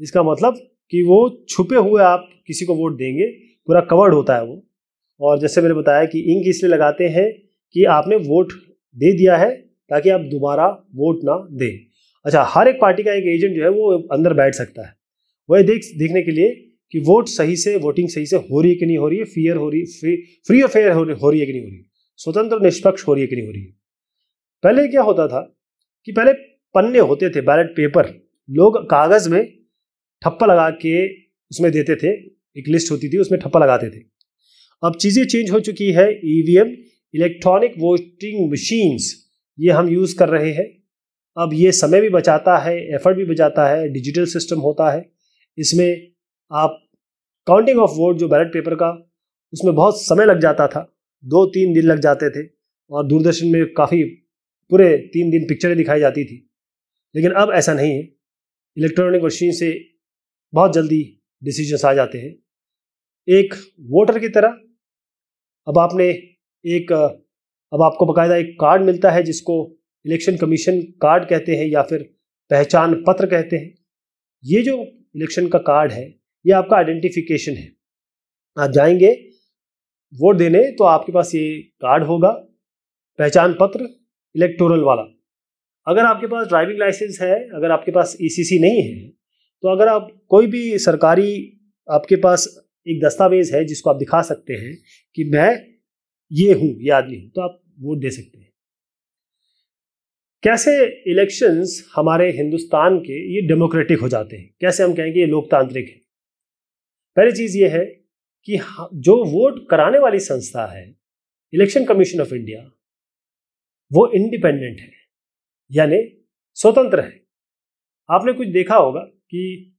इसका मतलब कि वो छुपे हुए आप किसी को वोट देंगे, पूरा कवर्ड होता है वो। और जैसे मैंने बताया कि इंक इसलिए लगाते हैं कि आपने वोट दे दिया है, ताकि आप दोबारा वोट ना दें। अच्छा, हर एक पार्टी का एक एजेंट जो है वो अंदर बैठ सकता है, वह देखने के लिए कि वोटिंग सही से हो रही है कि नहीं हो रही है, फ्री और फेयर हो रही है कि नहीं हो रही है, स्वतंत्र निष्पक्ष हो रही है कि नहीं हो रही है। पहले क्या होता था कि पहले पन्ने होते थे, बैलेट पेपर, लोग कागज में ठप्पा लगा के उसमें देते थे, एक लिस्ट होती थी, उसमें ठप्पा लगाते थे। अब चीज़ें चेंज हो चुकी है, ईवीएम, इलेक्ट्रॉनिक वोटिंग मशीन्स, ये हम यूज़ कर रहे हैं। अब ये समय भी बचाता है, एफर्ट भी बचाता है, डिजिटल सिस्टम होता है। इसमें आप काउंटिंग ऑफ वोट जो बैलेट पेपर का, उसमें बहुत समय लग जाता था, 2-3 दिन लग जाते थे, और दूरदर्शन में काफ़ी पूरे 3 दिन पिक्चरें दिखाई जाती थी। लेकिन अब ऐसा नहीं है, इलेक्ट्रॉनिक मशीन से बहुत जल्दी डिसीजंस आ जाते हैं। एक वोटर की तरह अब आपको बाकायदा एक कार्ड मिलता है, जिसको इलेक्शन कमीशन कार्ड कहते हैं या फिर पहचान पत्र कहते हैं। ये जो इलेक्शन का कार्ड है, ये आपका आइडेंटिफिकेशन है। आप जाएंगे वोट देने तो आपके पास ये कार्ड होगा, पहचान पत्र इलेक्टोरल वाला। अगर आपके पास ड्राइविंग लाइसेंस है, अगर आपके पास ईसीसी नहीं है, तो अगर आप कोई भी सरकारी, आपके पास एक दस्तावेज है जिसको आप दिखा सकते हैं कि मैं ये हूँ, ये आदमी हूँ, तो आप वोट दे सकते हैं। कैसे इलेक्शंस हमारे हिंदुस्तान के ये डेमोक्रेटिक हो जाते हैं, कैसे हम कहेंगे ये लोकतांत्रिक है। पहली चीज़ ये है कि जो वोट कराने वाली संस्था है, इलेक्शन कमीशन ऑफ इंडिया, वो इंडिपेंडेंट है, यानी स्वतंत्र है। आपने कुछ देखा होगा कि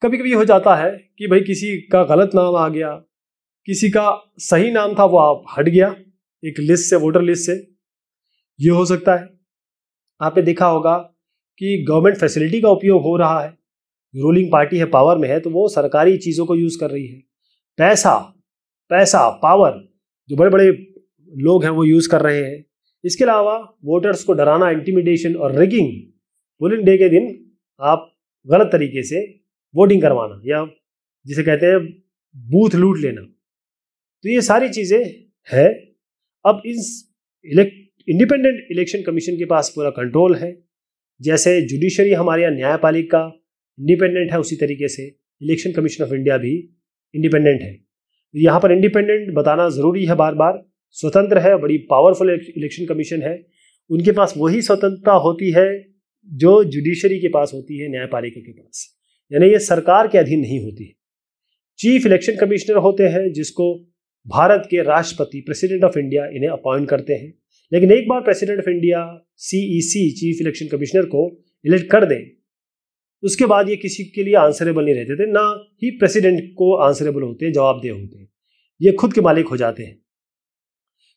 कभी कभी हो जाता है कि भाई किसी का गलत नाम आ गया, किसी का सही नाम था वो आप हट गया एक लिस्ट से, वोटर लिस्ट से, ये हो सकता है। आपने देखा होगा कि गवर्नमेंट फैसिलिटी का उपयोग हो रहा है, रूलिंग पार्टी है, पावर में है, तो वो सरकारी चीज़ों को यूज़ कर रही है। पैसा पावर जो बड़े बड़े लोग हैं वो यूज़ कर रहे हैं। इसके अलावा वोटर्स को डराना, इंटिमिडेशन और रिगिंग, पोलिंग डे के दिन आप गलत तरीके से वोटिंग करवाना, या जिसे कहते हैं बूथ लूट लेना, तो ये सारी चीज़ें हैं। अब इस इंडिपेंडेंट इलेक्शन कमीशन के पास पूरा कंट्रोल है। जैसे जुडिशरी हमारे यहाँ न्यायपालिका इंडिपेंडेंट है, उसी तरीके से इलेक्शन कमीशन ऑफ इंडिया भी इंडिपेंडेंट है। यहाँ पर इंडिपेंडेंट बताना ज़रूरी है, बार बार स्वतंत्र है, बड़ी पावरफुल इलेक्शन कमीशन है। उनके पास वही स्वतंत्रता होती है जो जुडिशरी के पास होती है, न्यायपालिका के पास, यानी ये सरकार के अधीन नहीं होती। चीफ इलेक्शन कमिश्नर होते हैं, जिसको भारत के राष्ट्रपति, प्रेसिडेंट ऑफ इंडिया, इन्हें अपॉइंट करते हैं। लेकिन एक बार president of India CEC, chief election commissioner को इलेक्ट कर दें, उसके बाद ये किसी के लिए आंसरेबल नहीं रहते थे, ना ही प्रेसिडेंट को आंसरेबल होते हैं, जवाबदेह होते हैं, ये खुद के मालिक हो जाते हैं।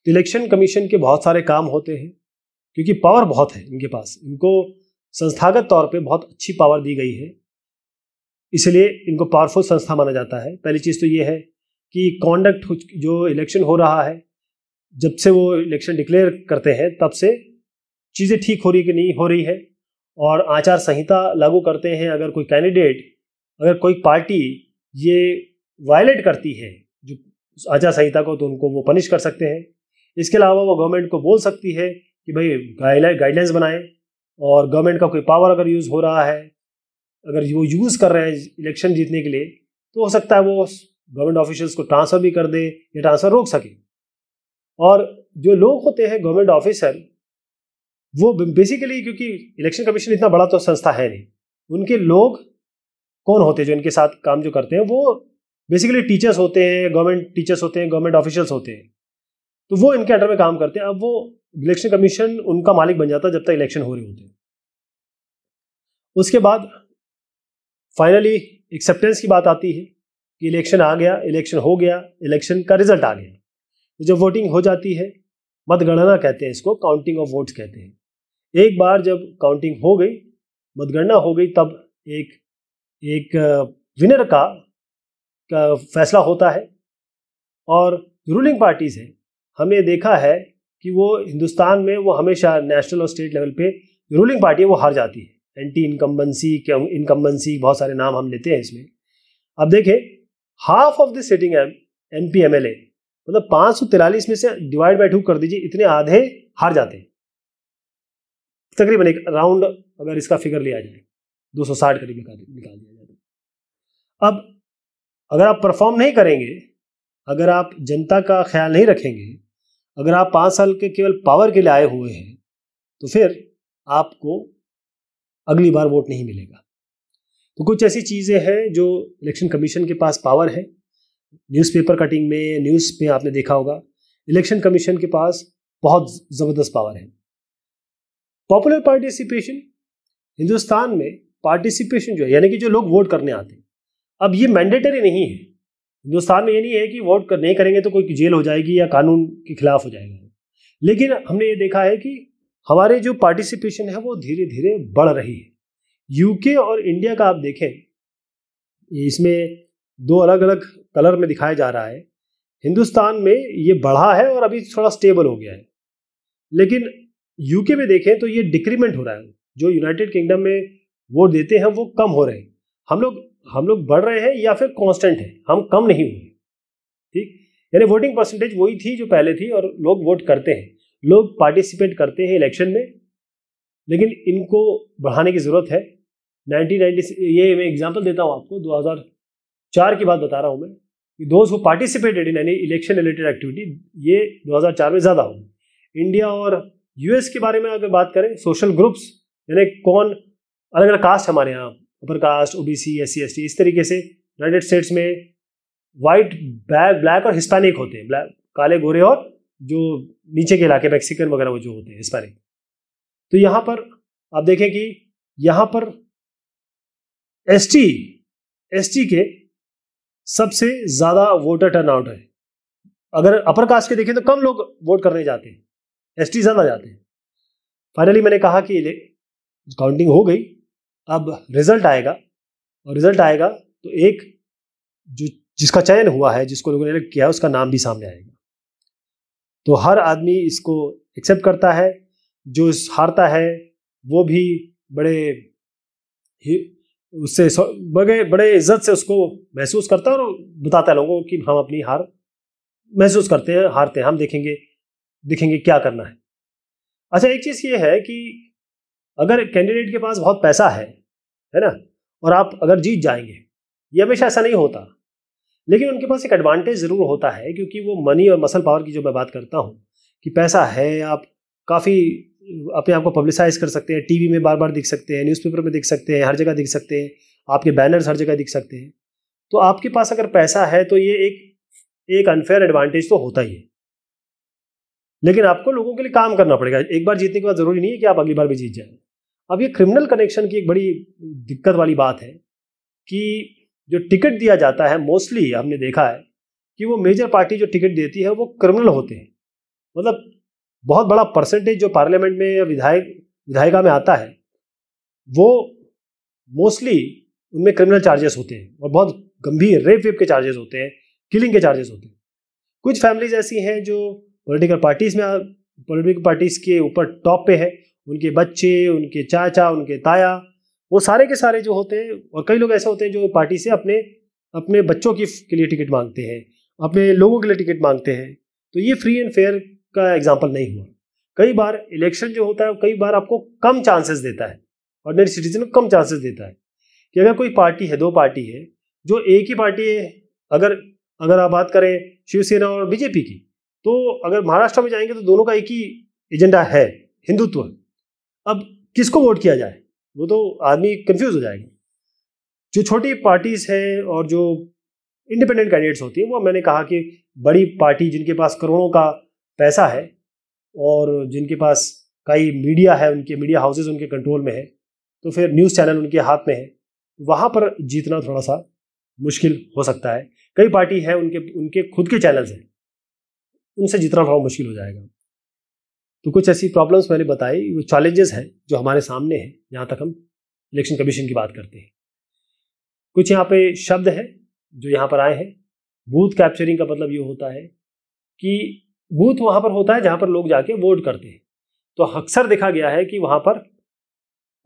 तो इलेक्शन कमीशन के बहुत सारे काम होते हैं, क्योंकि पावर बहुत है इनके पास, इनको संस्थागत तौर पे बहुत अच्छी पावर दी गई है, इसलिए इनको पावरफुल संस्था माना जाता है। पहली चीज़ तो ये है कि कॉन्डक्ट, जो इलेक्शन हो रहा है, जब से वो इलेक्शन डिक्लेयर करते हैं तब से चीज़ें ठीक हो रही है कि नहीं हो रही है, और आचार संहिता लागू करते हैं। अगर कोई कैंडिडेट, अगर कोई पार्टी ये वायलेट करती है जो आचार संहिता को, तो उनको वो पनिश कर सकते हैं। इसके अलावा वो गवर्नमेंट को बोल सकती है कि भाई गाइडलाइंस बनाएं, और गवर्नमेंट का कोई पावर अगर यूज़ हो रहा है, अगर वो यूज़ कर रहे हैं इलेक्शन जीतने के लिए, तो हो सकता है वो गवर्नमेंट ऑफिशियल्स को ट्रांसफ़र भी कर दे या ट्रांसफ़र रोक सके। और जो लोग होते हैं गवर्नमेंट ऑफिसर, वो बेसिकली, क्योंकि इलेक्शन कमीशन इतना बड़ा तो संस्था है नहीं, उनके लोग कौन होते हैं जो इनके साथ काम जो करते हैं, वो बेसिकली टीचर्स होते हैं, गवर्नमेंट टीचर्स होते हैं, गवर्नमेंट ऑफिशियल्स होते हैं, तो वो इनके अंडर में काम करते हैं। अब वो इलेक्शन कमीशन उनका मालिक बन जाता है जब तक इलेक्शन हो रहे होते हैं। उसके बाद फाइनली एक्सेप्टेंस की बात आती है कि इलेक्शन आ गया, इलेक्शन हो गया, इलेक्शन का रिजल्ट आ गया, तो जब वोटिंग हो जाती है, मतगणना कहते हैं इसको, काउंटिंग ऑफ वोट्स कहते हैं। एक बार जब काउंटिंग हो गई, मतगणना हो गई, तब एक विनर का फैसला होता है। और रूलिंग पार्टीज है, हमने देखा है कि वो हिंदुस्तान में वो हमेशा नेशनल और स्टेट लेवल पे रूलिंग पार्टी है वो हार जाती है। एंटी इनकम्बेंसी बहुत सारे नाम हम लेते हैं इसमें। अब देखें, half of the sitting MP MLA, मतलब 543 में से डिवाइड बाय 2 कर दीजिए, इतने आधे हार जाते हैं। तकरीबन एक राउंड अगर इसका फिगर लिया जाए 260 करीब निकाल दिया जाए। अब अगर आप परफॉर्म नहीं करेंगे, अगर आप जनता का ख्याल नहीं रखेंगे, अगर आप 5 साल के केवल पावर के लिए आए हुए हैं, तो फिर आपको अगली बार वोट नहीं मिलेगा। तो कुछ ऐसी चीज़ें हैं जो इलेक्शन कमीशन के पास पावर है। न्यूज़पेपर कटिंग में, न्यूज़ में आपने देखा होगा, इलेक्शन कमीशन के पास बहुत ज़बरदस्त पावर है। पॉपुलर पार्टिसिपेशन, हिंदुस्तान में पार्टिसिपेशन जो है, यानी कि जो लोग वोट करने आते हैं, अब ये मैंडेटरी नहीं है। हिंदुस्तान में ये नहीं है कि वोट नहीं करेंगे तो कोई जेल हो जाएगी या कानून के खिलाफ हो जाएगा। लेकिन हमने ये देखा है कि हमारे जो पार्टिसिपेशन है वो धीरे धीरे बढ़ रही है। यूके और इंडिया का आप देखें, इसमें 2 अलग अलग कलर में दिखाया जा रहा है। हिंदुस्तान में ये बढ़ा है और अभी थोड़ा स्टेबल हो गया है, लेकिन यूके में देखें तो ये डिक्रीमेंट हो रहा है। जो यूनाइटेड किंगडम में वोट देते हैं वो कम हो रहे हैं। हम लोग बढ़ रहे हैं या फिर कांस्टेंट है, हम कम नहीं हुए। ठीक, यानी वोटिंग परसेंटेज वही थी जो पहले थी, और लोग वोट करते हैं, लोग पार्टिसिपेट करते हैं इलेक्शन में, लेकिन इनको बढ़ाने की ज़रूरत है। 1990, ये मैं एग्जांपल देता हूँ आपको, 2004 की बात बता रहा हूँ मैं, कि those who participated in any election related activity, ये 2004 में ज़्यादा होगा। इंडिया और US के बारे में अगर बात करें, सोशल ग्रुप्स, यानी कौन अलग अलग कास्ट हमारे यहाँ, upper caste, OBC, SC ST, इस तरीके से यूनाइटेड स्टेट्स में वाइट, ब्लैक और हिस्पैनिक होते हैं, ब्लैक, काले गोरे, और जो नीचे के इलाके मैक्सिकन वगैरह वो जो होते हैं हिस्पैनिक। तो यहाँ पर आप देखें कि यहाँ पर ST के सबसे ज़्यादा वोटर टर्नआउट है। अगर अपर कास्ट के देखें तो कम लोग वोट करने जाते हैं, ST ज़्यादा जाते हैं। फाइनली मैंने कहा कि काउंटिंग हो गई, अब रिजल्ट आएगा, और रिजल्ट आएगा तो एक जो जिसका चयन हुआ है, जिसको लोगों ने इलेक्ट किया है, उसका नाम भी सामने आएगा। तो हर आदमी इसको एक्सेप्ट करता है। जो हारता है वो भी उससे बड़े इज्जत से उसको महसूस करता है, और बताता है लोगों को कि हम अपनी हार महसूस करते हैं, हारते हैं, हम देखेंगे क्या करना है। अच्छा, एक चीज़ ये है कि अगर कैंडिडेट के पास बहुत पैसा है ना, और आप अगर जीत जाएंगे, ये हमेशा ऐसा नहीं होता, लेकिन उनके पास एक एडवांटेज ज़रूर होता है, क्योंकि वो मनी और मसल पावर की जो मैं बात करता हूँ, कि पैसा है, आप काफ़ी अपने आप को पब्लिसाइज कर सकते हैं, टीवी में बार बार दिख सकते हैं, न्यूज़पेपर में दिख सकते हैं, हर जगह दिख सकते हैं, आपके बैनर्स हर जगह दिख सकते हैं। तो आपके पास अगर पैसा है तो ये एक अनफेयर एडवांटेज तो होता ही है, लेकिन आपको लोगों के लिए काम करना पड़ेगा। एक बार जीतने के बाद ज़रूरी नहीं है कि आप अगली बार भी जीत जाएं। अब ये क्रिमिनल कनेक्शन की एक बड़ी दिक्कत वाली बात है कि जो टिकट दिया जाता है, मोस्टली हमने देखा है कि वो मेजर पार्टी जो टिकट देती है वो क्रिमिनल होते हैं। मतलब बहुत बड़ा परसेंटेज जो पार्लियामेंट में या विधायिका में आता है, वो मोस्टली उनमें क्रिमिनल चार्जेस होते हैं, और बहुत गंभीर रेप के चार्जेस होते हैं, किलिंग के चार्जेस होते हैं। कुछ फैमिलीज ऐसी हैं जो पॉलिटिकल पार्टीज के ऊपर टॉप पे है, उनके बच्चे, उनके चाचा, उनके ताया, वो सारे के सारे जो होते हैं, और कई लोग ऐसे होते हैं जो पार्टी से अपने बच्चों के लिए टिकट मांगते हैं, अपने लोगों के लिए टिकट मांगते हैं। तो ये फ्री एंड फेयर का एग्जाम्पल नहीं हुआ। कई बार इलेक्शन जो होता है, कई बार आपको कम चांसेस देता है, ऑर्डिनरी सिटीजन को कम चांसेस देता है, कि अगर कोई पार्टी है, 2 पार्टी है, जो एक ही पार्टी है, अगर आप बात करें शिवसेना और बीजेपी की, तो अगर महाराष्ट्र में जाएंगे तो दोनों का एक ही एजेंडा है, हिंदुत्व। अब किसको वोट किया जाए, वो तो आदमी कंफ्यूज हो जाएगा। जो छोटी पार्टीज है और जो इंडिपेंडेंट कैंडिडेट्स होती है, वो मैंने कहा कि बड़ी पार्टी जिनके पास करोड़ों का पैसा है और जिनके पास कई मीडिया है, उनके मीडिया हाउसेज उनके कंट्रोल में है, तो फिर न्यूज़ चैनल उनके हाथ में है, वहाँ पर जीतना थोड़ा सा मुश्किल हो सकता है। कई पार्टी है उनके खुद के चैनल्स हैं, उनसे जीतना थोड़ा मुश्किल हो जाएगा। तो कुछ ऐसी प्रॉब्लम्स मैंने बताई, वो चैलेंजेस हैं जो हमारे सामने हैं जहाँ तक हम इलेक्शन कमीशन की बात करते हैं। कुछ यहाँ पे शब्द हैं जो यहाँ पर आए हैं। बूथ कैप्चरिंग का मतलब ये होता है कि बूथ वहाँ पर होता है जहाँ पर लोग जाके वोट करते हैं। तो अक्सर देखा गया है कि वहाँ पर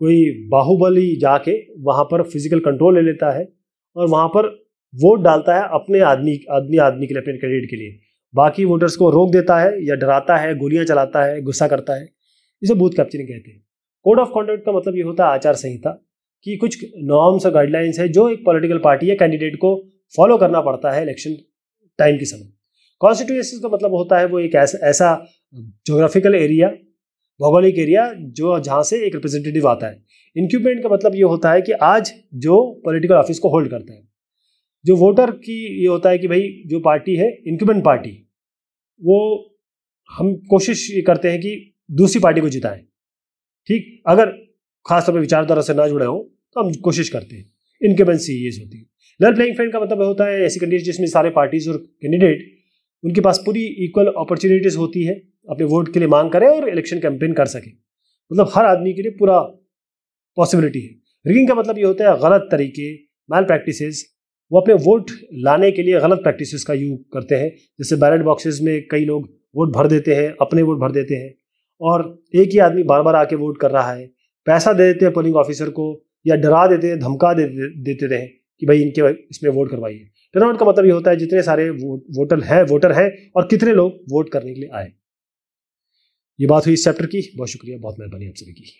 कोई बाहुबली जाके वहाँ पर फिजिकल कंट्रोल ले लेता है और वहाँ पर वोट डालता है अपने आदमी के लिए, अपने कैंडिडेट के लिए। बाकी वोटर्स को रोक देता है या डराता है, गोलियां चलाता है, गुस्सा करता है। इसे बूथ कैप्चरिंग कहते हैं। कोड ऑफ कॉन्डक्ट का मतलब ये होता है आचार संहिता, कि कुछ नॉर्म्स और गाइडलाइंस है जो एक पॉलिटिकल पार्टी या कैंडिडेट को फॉलो करना पड़ता है इलेक्शन टाइम के समय। कॉन्स्टिट्यूएंसी का मतलब होता है वो एक ऐसा जोग्राफिकल एरिया, भौगोलिक एरिया जो जहाँ से एक रिप्रेजेंटेटिव आता है। इंक्यूबेंट का मतलब ये होता है कि आज जो पॉलिटिकल ऑफिस को होल्ड करता है। जो वोटर की ये होता है कि भाई जो पार्टी है इंक्यूबेंट पार्टी, वो हम कोशिश ये करते हैं कि दूसरी पार्टी को जिताएं। ठीक, अगर खासतौर पर विचारधारा से ना जुड़े हो तो हम कोशिश करते हैं। इनक्यूबेंसी ये होती है। लेवल प्लेइंग फील्ड का मतलब होता है ऐसी कंडीशन जिसमें सारे पार्टीज और कैंडिडेट उनके पास पूरी इक्वल अपॉर्चुनिटीज होती है, अपने वोट के लिए मांग करें और इलेक्शन कैंपेन कर सके। मतलब हर आदमी के लिए पूरा पॉसिबिलिटी है। रिगिंग का मतलब ये होता है गलत तरीके, मैल प्रैक्टिसेस। वो अपने वोट लाने के लिए गलत प्रैक्टिसेस का यूज करते हैं। जैसे बैलेट बॉक्सेस में कई लोग वोट भर देते हैं, अपने वोट भर देते हैं और एक ही आदमी बार बार आके वोट कर रहा है। पैसा दे देते हैं पोलिंग ऑफिसर को या डरा देते हैं, धमका देते हैं कि भाई इनके इसमें वोट करवाइए। टर्नआउट का मतलब ये होता है जितने सारे वोटर हैं और कितने लोग वोट करने के लिए आए। ये बात हुई इस चैप्टर की। बहुत शुक्रिया, बहुत मेहरबानी आप सभी की।